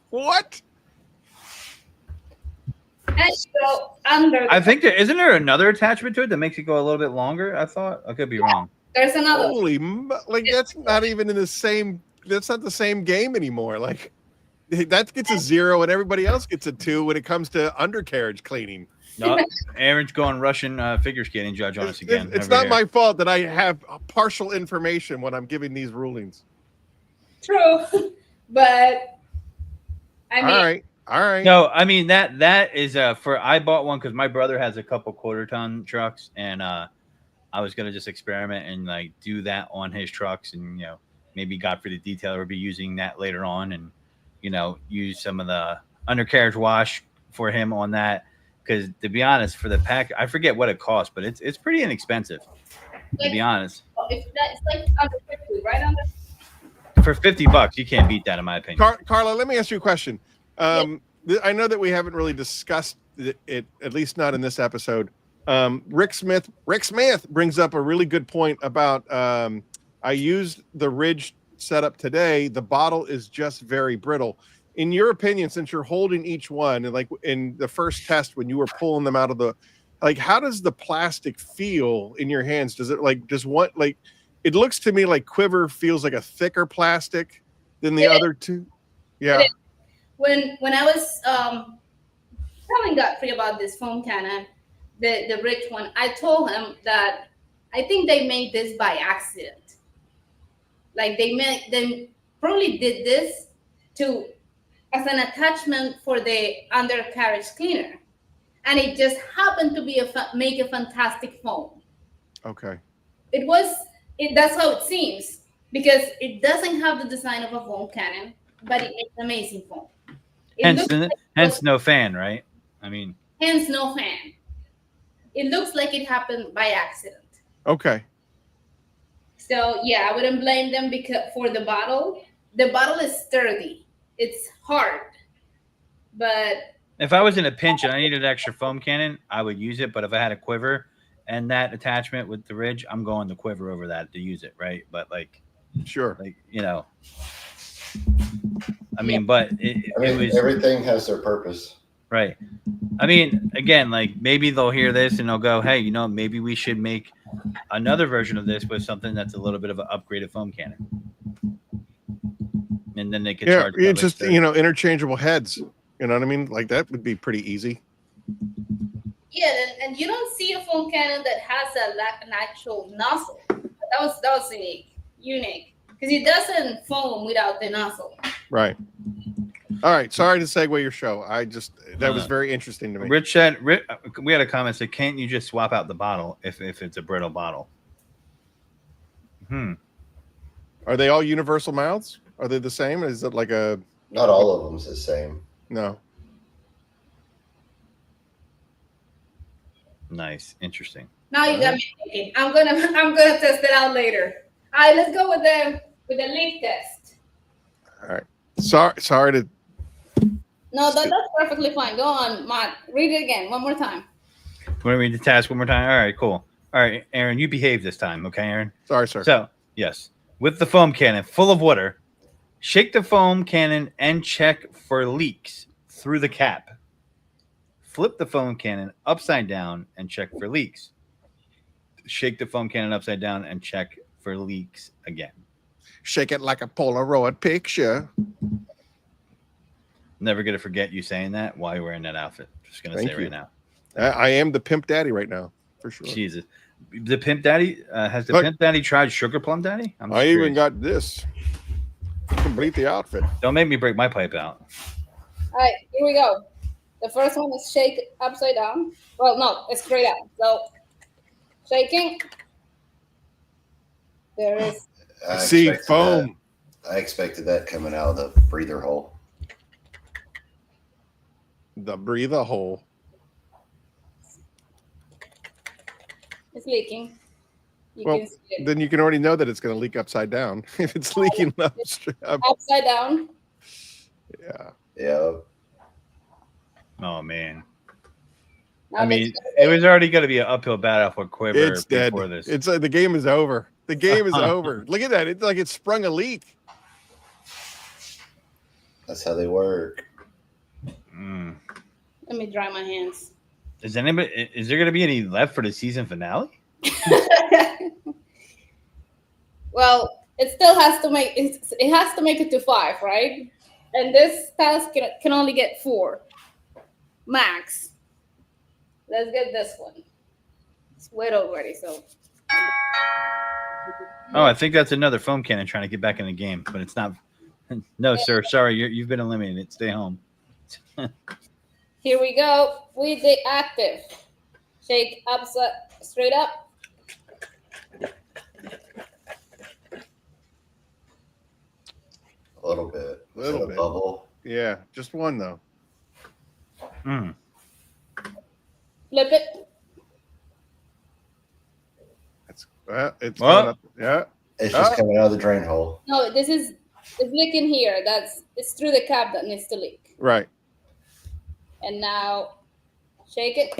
what?
And so under
I think isn't there another attachment to it that makes it go a little bit longer? I thought I could be wrong.
there's another.
Like that's not even in the same. That's not the same game anymore. Like that gets a 0 and everybody else gets a 2 when it comes to undercarriage cleaning.
No, Aaron's going Russian figure skating judge on us again.
It's not my fault that I have partial information when I'm giving these rulings.
True, but I mean,
All right.
No, I mean that is I bought one because my brother has a couple 1/4-ton trucks, and I was gonna just experiment and like do that on his trucks, and maybe Godfrey the detailer would be using that later on, and use some of the undercarriage wash for him on that. Because to be honest, for the pack, I forget what it costs, but it's pretty inexpensive. To be honest,
it's like under 50, right under.
for $50, you can't beat that, in my opinion.
Carla, let me ask you a question. I know that we haven't really discussed it, at least not in this episode. Rick Smith brings up a really good point about I used the Ridge setup today. The bottle is just very brittle. In your opinion, since you're holding each one, and like in the first test when you were pulling them out of the, like, how does the plastic feel in your hands? Does it it looks to me like Quiver feels like a thicker plastic than the other two. Yeah.
When I was telling Godfrey about this foam cannon, the Ridge one, I told him that I think they made this by accident. Like they probably did this to as an attachment for the undercarriage cleaner, and it just happened to be make a fantastic foam.
Okay.
That's how it seems, because it doesn't have the design of a foam cannon, but it makes amazing foam.
Hence no fan, right? I mean,
hence no fan. It looks like it happened by accident.
Okay.
So yeah, I wouldn't blame them for the bottle. The bottle is sturdy. It's hard, but
if I was in a pinch and I needed an extra foam cannon, I would use it. But if I had a quiver and that attachment with the ridge, I'm going the quiver over that to use it, right? But
sure,
I mean, but it was
everything has their purpose,
right? I mean, again, maybe they'll hear this and they'll go, "Hey, maybe we should make another version of this with something that's a little bit of an upgraded foam cannon." And then they could charge.
It's just interchangeable heads. You know what I mean? Like that would be pretty easy.
Yeah, and you don't see a foam cannon that has an actual nozzle. That was unique because it doesn't foam without the nozzle.
Right. All right. Sorry to segue your show. That was very interesting to me.
Rich said, we had a comment said, "Can't you just swap out the bottle if it's a brittle bottle?"
Are they all universal mouths? Are they the same? Is it like a?
Not all of them's the same.
No.
Nice, interesting.
Now you got me thinking. I'm gonna test it out later. All right, let's go with the leak test.
All right. Sorry to.
No, that's perfectly fine. Go on, Matt. Read it again one more time.
Want to read the task one more time? All right, cool. All right, Aaron, you behave this time, okay, Aaron?
Sorry, sir.
So, yes, with the foam cannon full of water, shake the foam cannon and check for leaks through the cap. Flip the foam cannon upside down and check for leaks. Shake the foam cannon upside down and check for leaks again.
Shake it like a Polaroid picture.
Never going to forget you saying that while you're wearing that outfit. Just going to say right now.
I am the pimp daddy right now, for sure.
Jesus. The pimp daddy, has the pimp daddy tried sugar plum daddy?
I even got this. Complete the outfit.
Don't make me break my pipe out.
All right, here we go. The first one is shake upside down. Well, no, it's straight out. So, shaking. There is.
See, foam.
I expected that coming out of the breather hole.
The breather hole.
It's leaking.
Then you can already know that it's going to leak upside down if it's leaking
upside down.
Yeah.
Oh man. I mean, it was already going to be an uphill battle for Quiver.
It's dead.
This.
It's the game is over. The game is over. Look at that. It's like it sprung a leak.
That's how they work.
Let me dry my hands.
Is there going to be any left for the season finale?
Well, it still has to make it to 5, right? And this task can only get 4 max. Let's get this one. It's wet already, so.
Oh, I think that's another foam cannon trying to get back in the game, but it's not. No, sir. Sorry, you've been eliminated. Stay home.
Here we go with the active. Shake straight up.
A little bit.
A little bit.
Bubble.
Yeah, just one though.
Flip it.
It's coming up. Yeah.
It's just coming out of the drain hole.
No, it's leaking here. It's through the cap that needs to leak.
Right.
And now shake it.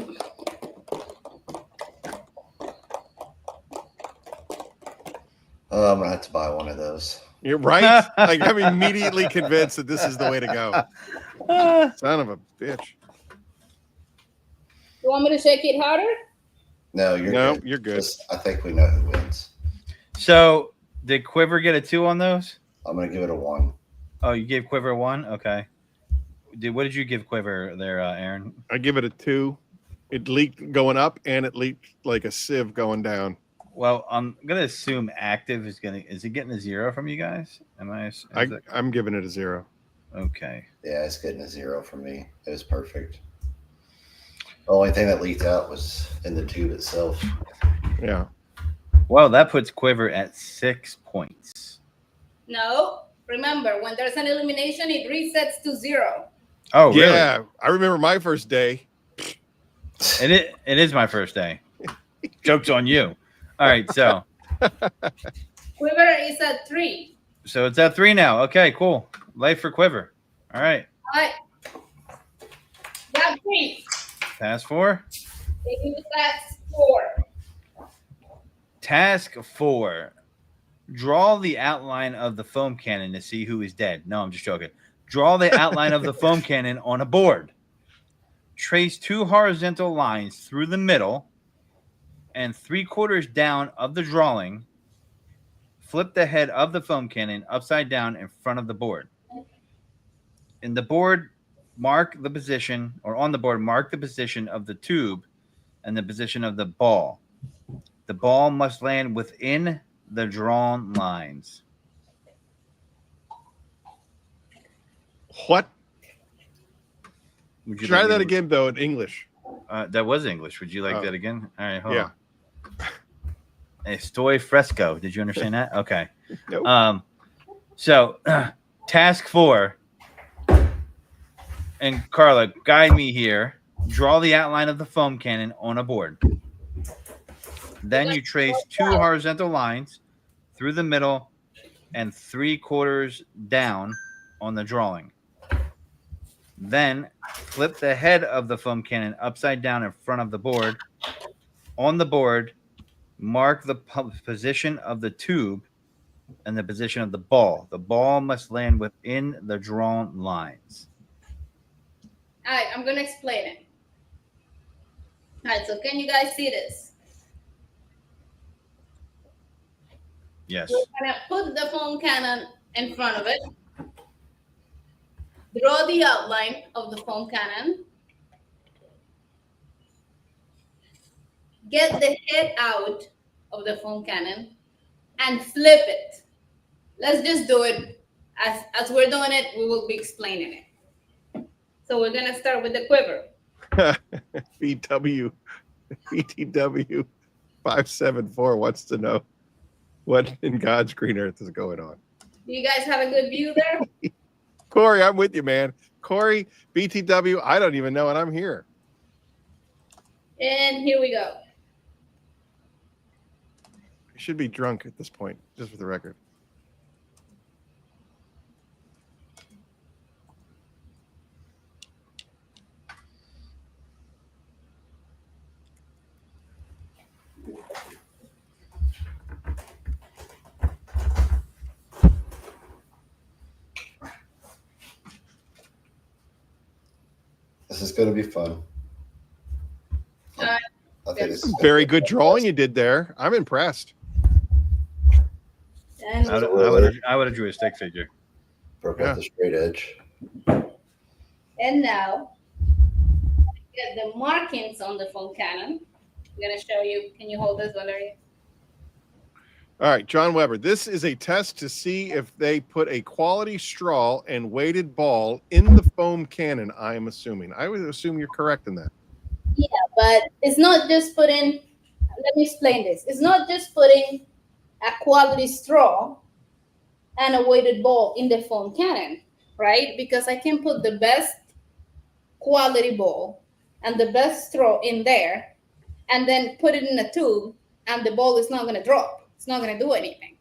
I'm gonna have to buy one of those.
You're right. Like I'm immediately convinced that this is the way to go. Son of a bitch.
You want me to shake it harder?
No, good.
You're good.
I think we know who wins.
So, did Quiver get a 2 on those?
I'm gonna give it a 1.
Oh, you gave Quiver a 1? Okay. What did you give Quiver there, Aaron?
I give it a 2. It leaked going up, and it leaked like a sieve going down.
Well, I'm gonna assume active is it getting a 0 from you guys?
I'm giving it a 0.
Okay.
Yeah, it's getting a 0 for me. It was perfect. The only thing that leaked out was in the tube itself.
Yeah.
Well, that puts Quiver at 6 points.
No, remember, when there's an elimination, it resets to 0.
Oh, really?
Yeah, I remember my first day.
It is my first day. Joke's on you. All right, so
Quiver is at 3.
so it's at 3 now. Okay, cool. Life for Quiver. All right.
All right. Godfrey,
Task 4.
that's 4.
Task 4. Draw the outline of the foam cannon to see who is dead. No, I'm just joking. Draw the outline of the foam cannon on a board. Trace 2 horizontal lines through the middle and 3/4 down of the drawing. Flip the head of the foam cannon upside down in front of the board. In the board, mark the position, or on the board, mark the position of the tube and the position of the ball. The ball must land within the drawn lines.
What?
Would you
Try
like me
that
to-
again, though, in English.
That was English. Would you like
Oh.
that again? All right, hold
Yeah.
on. Estoy fresco. Did you understand that? Okay.
Nope.
So task 4. And Carla, guide me here. Draw the outline of the foam cannon on a board. Then you trace 2 horizontal lines through the middle and 3/4 down on the drawing. Then flip the head of the foam cannon upside down in front of the board. On the board, mark the position of the tube and the position of the ball. The ball must land within the drawn lines.
All right, I'm going to explain it. All right, so can you guys see this?
Yes.
We're going to put the foam cannon in front of it. Draw the outline of the foam cannon. Get the head out of the foam cannon and flip it. Let's just do it. As we're doing it, we will be explaining it. So we're going to start with the quiver.
BTW 574 wants to know what in God's green earth is going on.
Do you guys have a good view there?
Corey, I'm with you, man. Corey, BTW, I don't even know, and I'm here.
And here we go.
I should be drunk at this point, just for the record.
This is going to be fun. I think it's
Very good drawing you did there. I'm impressed.
And
I would have drew a stick figure.
broke
Yeah.
out the straight edge.
now, get the markings on the foam cannon. I'm going to show you. Can you hold this, Valeria?
All right, John Weber, this is a test to see if they put a quality straw and weighted ball in the foam cannon, I am assuming. I would assume you're correct in that.
But it's not just putting, let me explain this. It's not just putting a quality straw and a weighted ball in the foam cannon, right? Because I can put the best quality ball and the best straw in there and then put it in a tube and the ball is not going to drop. It's not going to do anything.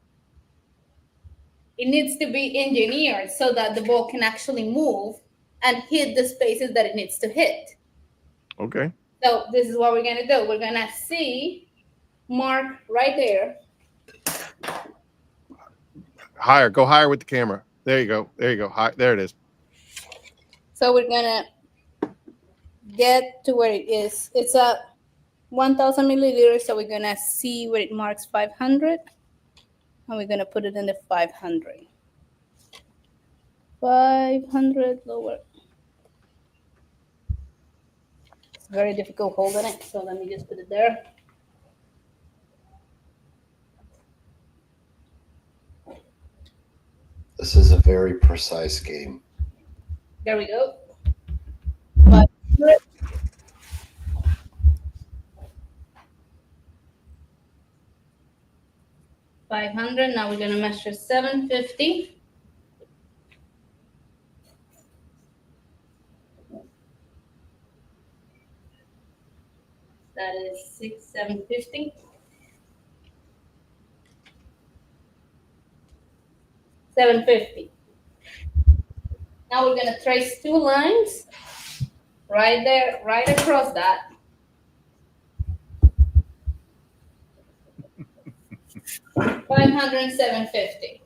It needs to be engineered so that the ball can actually move and hit the spaces that it needs to hit.
Okay.
So this is what we're going to do. We're going to see mark right there.
Higher. Go higher with the camera. There you go. There you go. High. There it is.
So we're going to get to where it is. It's a 1,000 milliliters. So we're going to see where it marks 500. And we're going to put it in the 500. 500 lower. It's very difficult holding it. So let me just put it there.
This is a very precise game.
There we go. 500. 500. Now we're gonna measure 750. That is 750. 750. Now we're gonna trace 2 lines right there, right across that. $500, 750.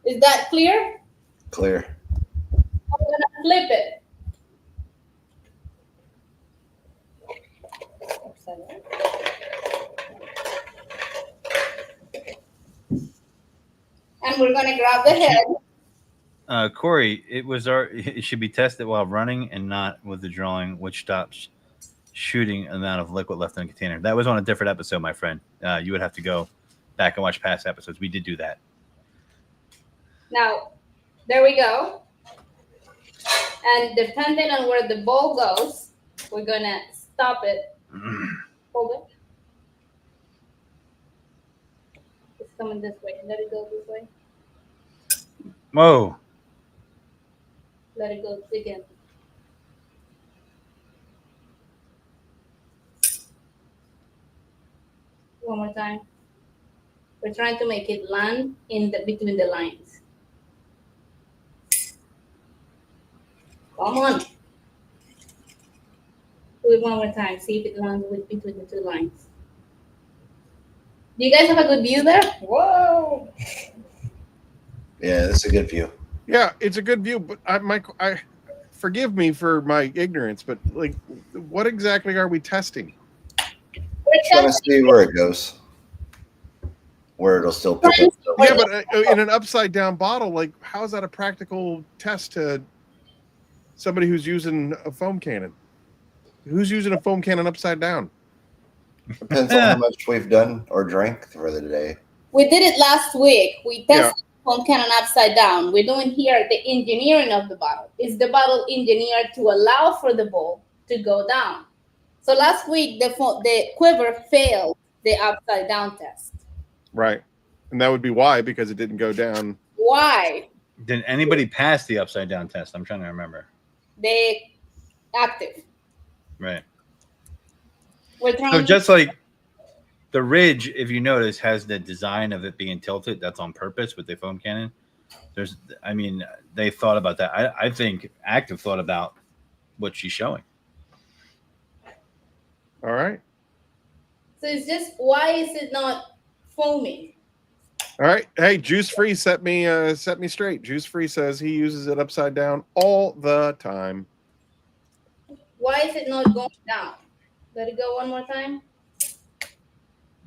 Is that clear?
Clear.
I'm gonna flip it. And we're gonna grab the head.
Corey, it should be tested while running and not with the drawing, which stops shooting amount of liquid left in the container. That was on a different episode, my friend. You would have to go back and watch past episodes. We did do that.
Now, there we go. And depending on where the ball goes, we're gonna stop it. Hold it. It's coming this way. Let it go this way.
Whoa.
Let it go again. One more time. We're trying to make it land in between the lines. Come on. Do it one more time. See if it lands between the 2 lines. Do you guys have a good view there? Whoa.
Yeah, that's a good view.
Yeah, it's a good view, but I forgive me for my ignorance, but like, what exactly are we testing?
We're
Trying to see where it goes, where it'll still pick up.
Yeah, but in an upside down bottle, like, how is that a practical test to somebody who's using a foam cannon? Who's using a foam cannon upside down?
Depends on how much we've done or drank for the day.
We did it last week. We tested foam cannon upside down. We're doing here the engineering of the bottle. Is the bottle engineered to allow for the ball to go down? So last week, the quiver failed the upside down test.
Right. And that would be why, because it didn't go down.
Why?
Did anybody pass the upside down test? I'm trying to remember.
They active.
Right.
We're trying
So just like the ridge, if you notice, has the design of it being tilted. That's on purpose with the foam cannon. They thought about that. I think Active thought about what she's showing.
All right.
So it's just, why is it not foaming?
All right. Hey, Juice Free set me straight. Juice Free says he uses it upside down all the time.
Why is it not going down? Let it go one more time.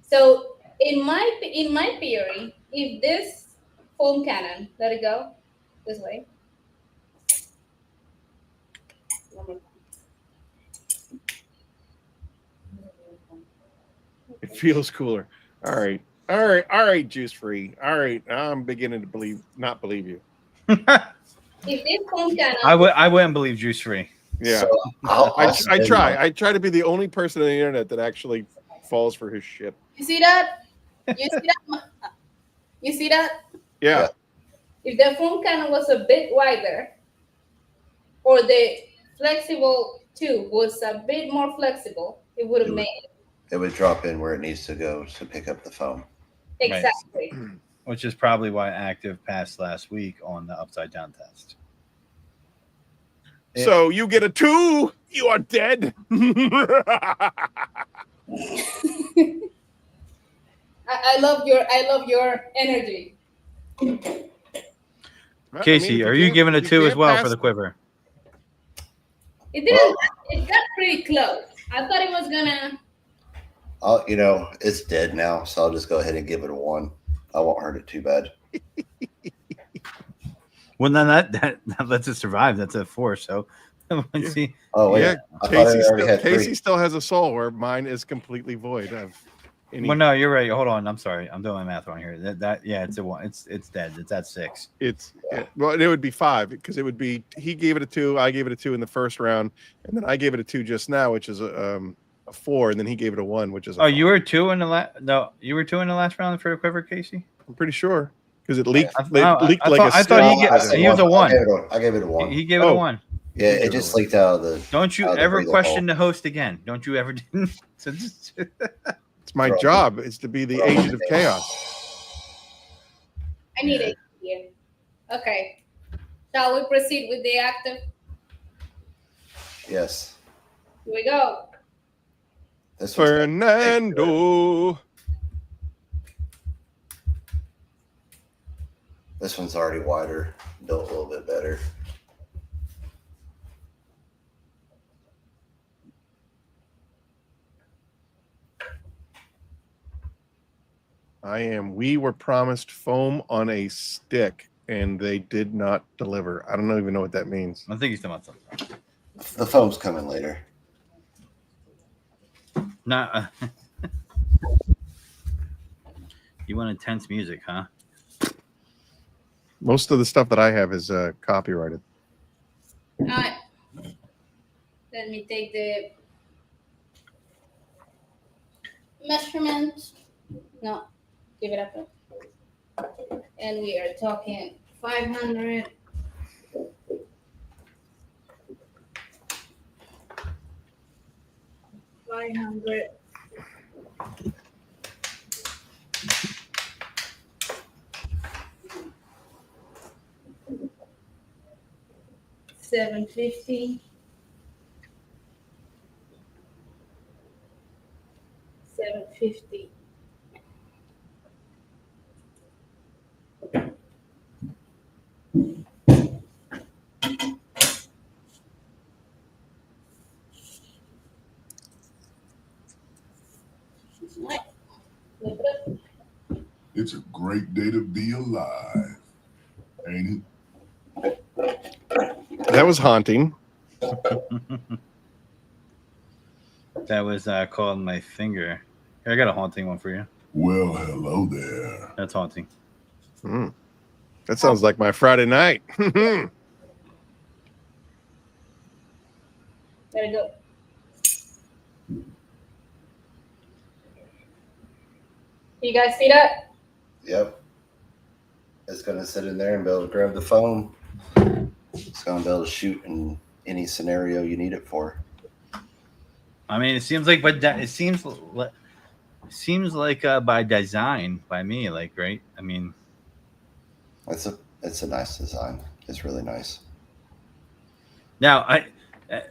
So in my theory, if this foam cannon, let it go this way. One more time.
It feels cooler. All right, Juice Free. All right, I'm beginning to not believe you.
If this foam cannon,
I wouldn't believe Juice Free.
Yeah,
So
I try. I try to be the only person on the internet that actually falls for his shit.
you see that? You see that? You see that?
Yeah.
If the foam cannon was a bit wider, or the flexible tube was a bit more flexible, it would have made it.
It would drop in where it needs to go to pick up the foam.
Exactly.
Which is probably why Active passed last week on the upside down test.
So you get a 2, you are dead.
I love your energy.
Casey, are you giving a 2 as well for the quiver?
It didn't. It got pretty close. I thought it was gonna.
It's dead now, so I'll just go ahead and give it a 1. I won't hurt it too bad.
Well, then that lets it survive. That's a 4. So let's see.
Oh, wait.
Yeah,
I thought I already had 3.
Casey still has a soul where mine is completely void. Any,
Well, no, you're right. Hold on. I'm sorry. I'm doing my math wrong here. Yeah, it's a 1. It's dead. It's at 6.
well, it would be 5 because it would be he gave it a 2, I gave it a 2 in the first round, and then I gave it a 2 just now, which is a 4, and then he gave it a 1, which is a 5.
You were 2 in the last. No, you were 2 in the last round for a quiver, Casey.
I'm pretty sure because it leaked.
I
leaked
thought-
like
I
a
thought he
still.
get- he was a 1.
I gave it a 1.
He gave it a 1.
Yeah, it just leaked out of the.
Don't you
out of the
ever
breather
question
hole.
the host again? Don't you ever?
It's my job is to be the agent of chaos.
I need it here. Okay. Shall we proceed with the active?
Yes.
Here we go.
This one's
Fernando.
This one's already wider, built a little bit better.
We were promised foam on a stick, and they did not deliver. I don't even know what that means.
I think he's talking about something.
The foam's coming later.
Not. You want intense music, huh?
Most of the stuff that I have is copyrighted.
All right. Let me take the measurement. No, give it up. And we are talking 500. $500. 750. 750. Right. Flip it up.
It's a great day to be alive, ain't it?
That was haunting.
That was called my finger. Here, I got a haunting one for you.
Well, hello there.
That's haunting.
Mm. That sounds like my Friday night.
There we go. You guys see that?
Yep. It's going to sit in there and be able to grab the foam. It's going to be able to shoot in any scenario you need it for.
I mean, it seems like, but it seems like by design by me, like, right? I mean,
It's a nice design. It's really nice.
now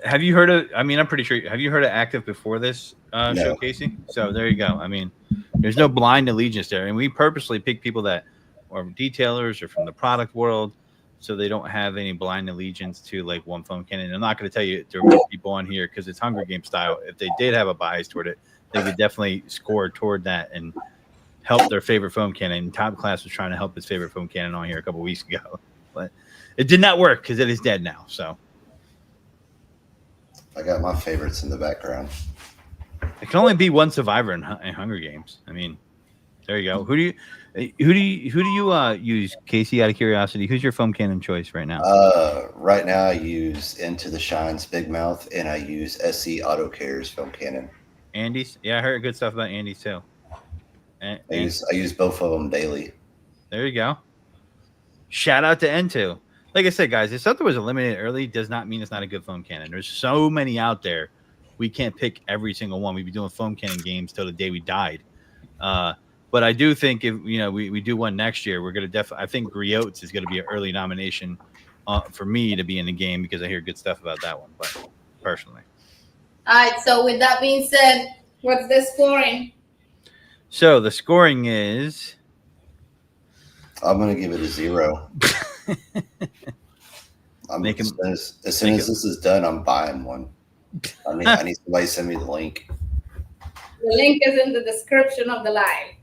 have you heard of? I mean, I'm pretty sure. Have you heard of Active before this
No.
showcasing? So there you go. I mean, there's no blind allegiance there, and we purposely pick people that are detailers or from the product world, so they don't have any blind allegiance to like one foam cannon. I'm not going to tell you there are people on here because it's Hunger Game style. If they did have a bias toward it, they would definitely score toward that and help their favorite foam cannon. Top Class was trying to help his favorite foam cannon on here a couple weeks ago, but it did not work because it is dead now. So
I got my favorites in the background.
it can only be one survivor in Hunger Games. I mean, there you go. Who do you use, Casey? Out of curiosity, who's your foam cannon choice right now?
Right now I use Into the Shines Big Mouth, and I use SC Auto Cares foam cannon.
Andy's. Yeah, I heard good stuff about Andy's too.
I use both of them daily.
There you go. Shout out to N2. Like I said, guys, if something was eliminated early, does not mean it's not a good foam cannon. There's so many out there. We can't pick every single one. We'd be doing foam cannon games till the day we died. But I do think if we do one next year, we're gonna I think Griots is gonna be an early nomination for me to be in the game because I hear good stuff about that one. But personally,
All right. So with that being said, what's the scoring?
so the scoring is.
I'm gonna give it a 0. As soon as this is done, I'm buying one. I need somebody to send me the link.
The link is in the description of the live.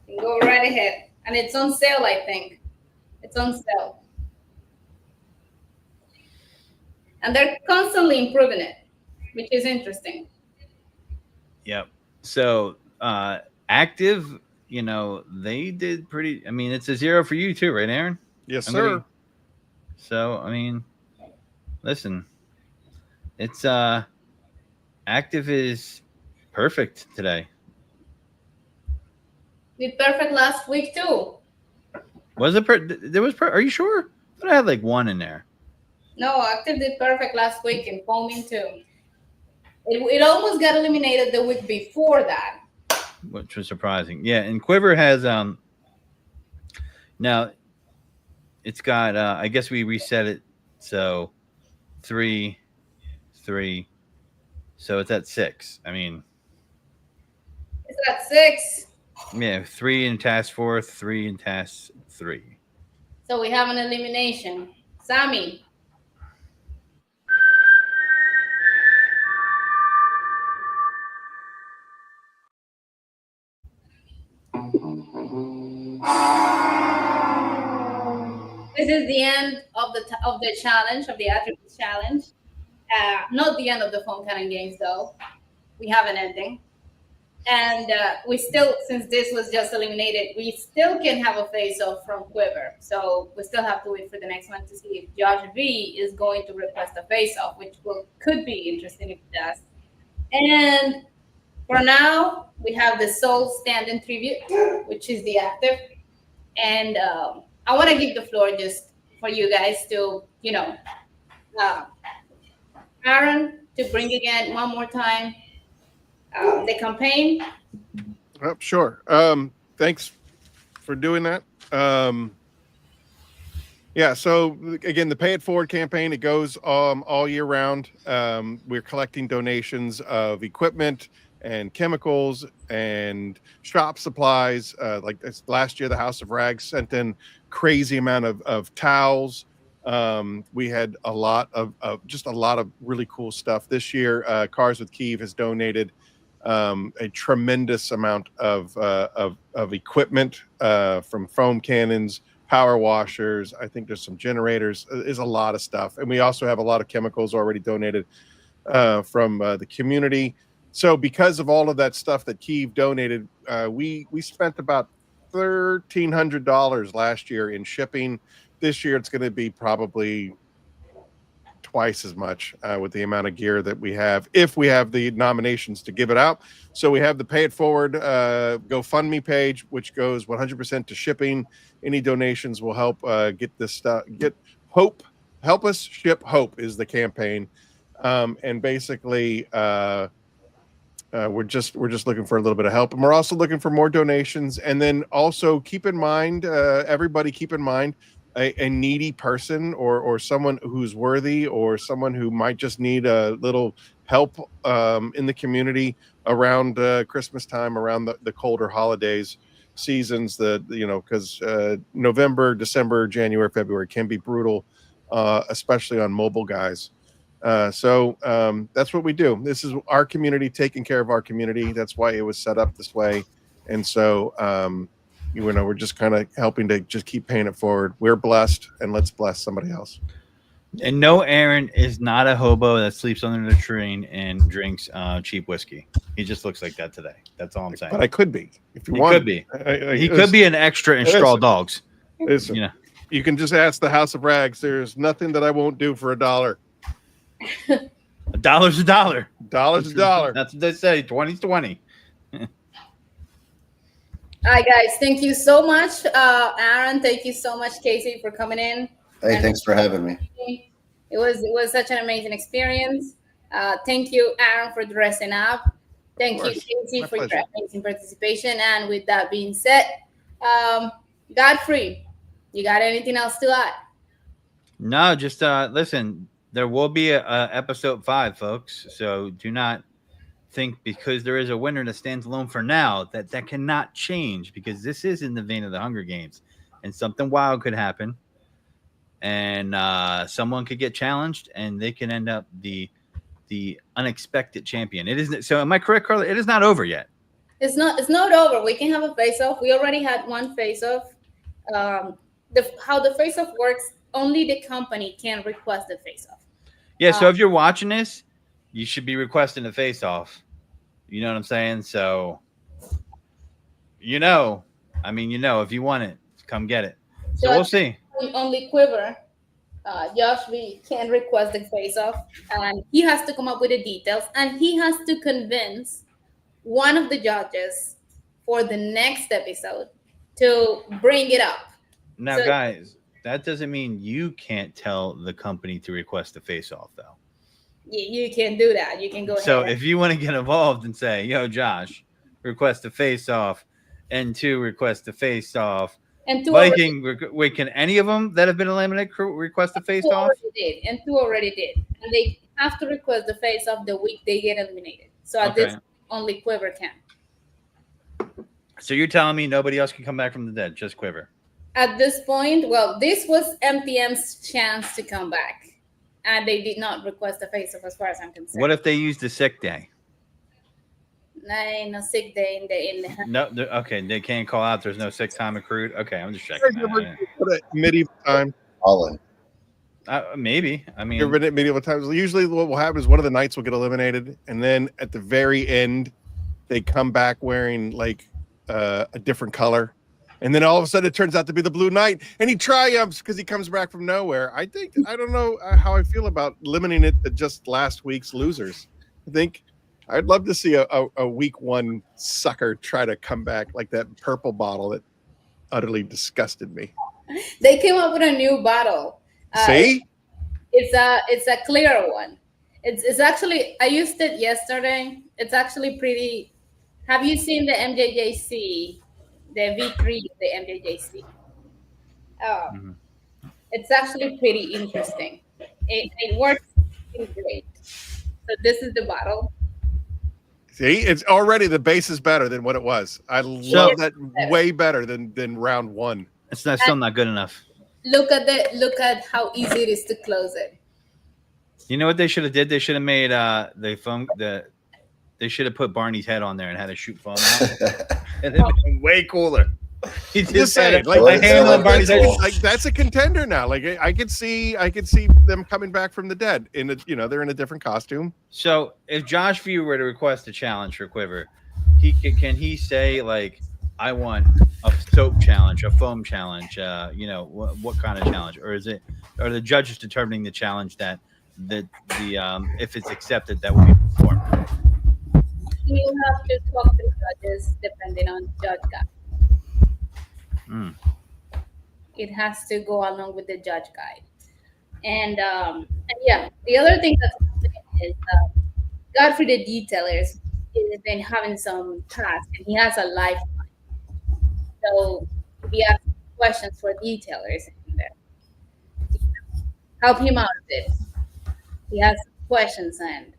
You can go right ahead. And it's on sale, I think. It's on sale. And they're constantly improving it, which is interesting.
Yep. So Active, they did pretty. I mean, it's a 0 for you too, right, Aaron?
Yes,
I'm
sir.
gonna- so, I mean, listen, it's Active is perfect today.
Did perfect last week too.
Was it? There was. Are you sure? I thought I had like one in there.
No, Active did perfect last week and foaming too. It almost got eliminated the week before that.
Which was surprising. Yeah, and Quiver has now it's got I guess we reset it, so 3 3, so it's at 6. I mean,
It's at 6.
yeah, 3 in task 4, 3 in task 3.
So we have an elimination. Sammy. This is the end of the challenge, of the attributes challenge. Not the end of the foam cannon games though. We have an ending. And we still, since this was just eliminated, we still can have a face-off from Quiver. So we still have to wait for the next one to see if Josh V is going to request a face-off, which could be interesting if he does. And for now, we have the Soul Stand-in Tribute, which is the Active. And I want to give the floor just for you guys to, Aaron, to bring again one more time the campaign.
Sure. Thanks for doing that. Yeah, so again, the Pay It Forward campaign, it goes all year round. We're collecting donations of equipment and chemicals and shop supplies. Like last year, the House of Rags sent in crazy amount of towels. We had a lot of really cool stuff. This year, Cars with Kiev has donated a tremendous amount of equipment from foam cannons, power washers. I think there's some generators. There's a lot of stuff, and we also have a lot of chemicals already donated from the community. So because of all of that stuff that Kiev donated, we spent about $1,300 last year in shipping. This year it's going to be probably twice as much with the amount of gear that we have, if we have the nominations to give it out. So we have the Pay It Forward GoFundMe page, which goes 100% to shipping. Any donations will help get this stuff, help us ship hope is the campaign. And basically we're just looking for a little bit of help, and we're also looking for more donations. And then also keep in mind, everybody keep in mind, a needy person or someone who's worthy, or someone who might just need a little help in the community around Christmas time, around the colder holidays seasons, because November, December, January, February can be brutal, especially on mobile guys. So that's what we do. This is our community taking care of our community. That's why it was set up this way. And so we're just kind of helping to just keep paying it forward. We're blessed, and let's bless somebody else.
And no, Aaron is not a hobo that sleeps under the tree and drinks cheap whiskey. He just looks like that today. That's all I'm saying.
But I could be, if you
he
want.
Could be. He could be an extra in Straw Dogs.
Listen, you can just ask the House of Rags. There's nothing that I won't do for $1.
$1's $1.
$1's $1.
That's what they say. 20's 20.
All right, guys. Thank you so much, Aaron. Thank you so much, Casey, for coming in.
Hey, thanks for having me.
It was such an amazing experience. Thank you, Aaron, for dressing up. Thank you, Casey, for your amazing participation. And with that being said, Godfrey, you got anything else to add?
No, just listen. There will be a episode 5, folks. So do not think because there is a winner that stands alone for now that cannot change, because this is in the vein of the Hunger Games, and something wild could happen, and someone could get challenged, and they can end up the unexpected champion. It isn't. So am I correct, Carla? It is not over yet.
It's not over. We can have a face-off. We already had one face-off. How the face-off works, only the company can request the face-off.
Yeah, so if you're watching this, you should be requesting a face-off. You know what I'm saying? So you know, I mean, you know, if you want it, come get it. So
So
we'll see.
only Quiver, Josh, we can request the face-off, and he has to come up with the details, and he has to convince one of the judges for the next episode to bring it up.
Now,
So-
guys, that doesn't mean you can't tell the company to request a face-off, though.
You can do that. You can go
So
ahead.
if you want to get involved and say, "Yo, Josh, request a face-off," and 2 request a face-off,
And two
Viking, wait, can any of them that have been eliminated request a face-off?
already did, and 2 already did, and they have to request the face-off the week they get eliminated. So at this, only Quiver can.
So you're telling me nobody else can come back from the dead, just Quiver?
At this point, well, this was MPM's chance to come back, and they did not request a face-off as far as I'm concerned.
What if they used a sick day?
No sick day in the
No, okay, they can't call out. There's no sick time accrued. Okay, I'm just checking. That.
Medieval time.
All in.
Maybe. I mean,
You've been at medieval times. Usually, what will happen is one of the knights will get eliminated, and then at the very end, they come back wearing like a different color, and then all of a sudden, it turns out to be the Blue Knight, and he triumphs because he comes back from nowhere. I don't know how I feel about limiting it to just last week's losers. I think I'd love to see a week 1 sucker try to come back like that purple bottle that utterly disgusted me.
They came up with a new bottle.
See?
It's a clear one. It's actually, I used it yesterday. It's actually pretty. Have you seen the MJJC, the V3 of the MJJC? It's actually pretty interesting. It works great. So this is the bottle.
See, it's already the base is better than what it was. I love that way better than round 1.
it's still not good enough.
Look at how easy it is to close it.
You know what they should have did? They should have made they should have put Barney's head on there and had to shoot foam out. And it'd been way cooler. He
Just
had
saying,
like
like,
a hand on
like
Barney's head.
that's-
Like that's a contender now. Like I could see them coming back from the dead in a, they're in a different costume.
So if Josh View were to request a challenge for Quiver, can he say like, I want a soap challenge, a foam challenge, what kind of challenge, or are the judges determining the challenge that the if it's accepted that will be performed?
You have to talk to judges depending on judge guide. It has to go along with the judge guide. And yeah, the other thing that's happening is Godfrey the Detailers has been having some tasks, and he has a lifeline. So we ask questions for detailers and help him out with it. He has questions, and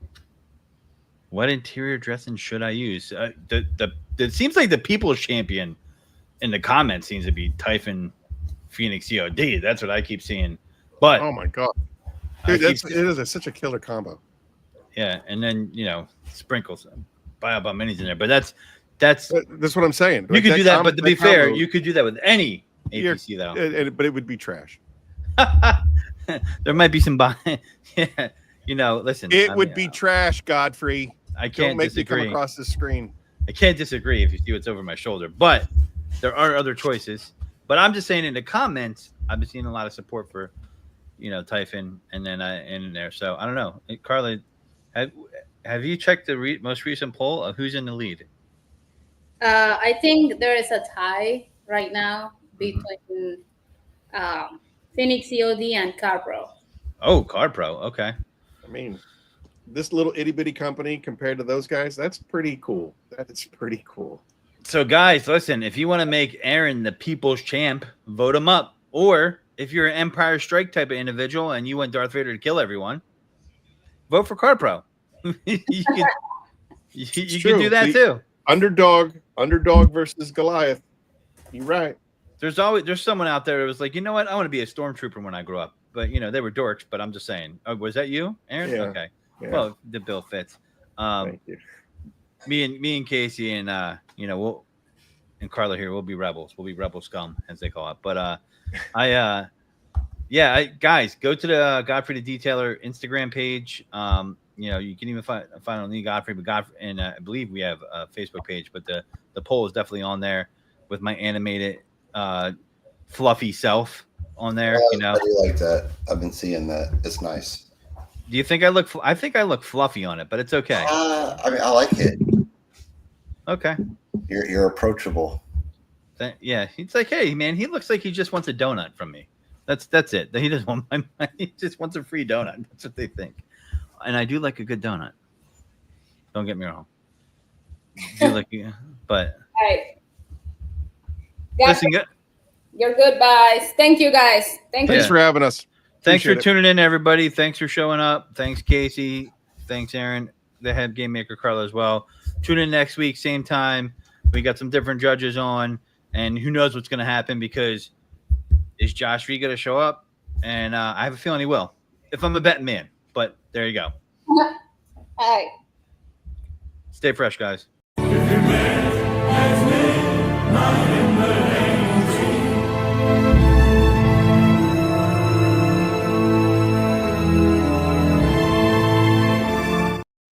What interior dressing should I use? It seems like the people's champion in the comments seems to be Typhon Phoenix EOD. That's what I keep seeing. But
Oh my god, dude, it is such a killer combo.
yeah, and then sprinkles buy up on minis in there. But that's
That's what I'm saying.
you could do that. But to be fair, you could do that with any APC though.
but it would be trash.
There might be some yeah. Listen.
It would be trash, Godfrey.
I can't
Don't make
disagree.
me come across the screen.
I can't disagree if you see what's over my shoulder, but there are other choices. But I'm just saying in the comments, I've been seeing a lot of support for, Typhon and then in there. So I don't know. Carla, have you checked the most recent poll of who's in the lead?
I think there is a tie right now between Phoenix EOD and Carbro.
Oh, Card Pro. Okay.
I mean, this little itty bitty company compared to those guys, that's pretty cool. That's pretty cool.
So guys, listen, if you want to make Aaron the people's champ, vote him up. Or if you're an Empire Strike type of individual and you want Darth Vader to kill everyone, vote for Card Pro. you can do that too.
Underdog versus Goliath. You're right.
There's someone out there that was like, you know what? I want to be a stormtrooper when I grow up. But they were dorks. But I'm just saying. Oh, was that you, Aaron?
Yeah.
Okay.
Yeah.
Well, the bill fits.
Thank you.
Me and Casey and we'll and Carla here. We'll be rebels. We'll be rebel scum, as they call it. But guys, go to the Godfrey the Detailer Instagram page. You can even find on the Godfrey, but Godfrey, and I believe we have a Facebook page. But the poll is definitely on there. with my animated fluffy self on there.
Well,
You know,
I do like that. I've been seeing that. It's nice.
do you think I look? I think I look fluffy on it, but it's okay.
I mean, I like it.
Okay.
You're approachable.
Yeah, it's like, hey, man, he looks like he just wants a donut from me. That's it. He doesn't want my money. He just wants a free donut. That's what they think. And I do like a good donut. Don't get me wrong. Do like, but
All right.
listen,
You're good, guys. Thank you, guys. Thank
Thanks
Yeah.
for having us.
thanks for
Appreciate it.
tuning in, everybody. Thanks for showing up. Thanks, Casey. Thanks, Aaron. The head game maker, Carla, as well. Tune in next week, same time. We got some different judges on, and who knows what's going to happen, because is Josh Ree going to show up? And I have a feeling he will, if I'm a betting man. But there you go.
All right.
Stay fresh, guys.
If your man has made my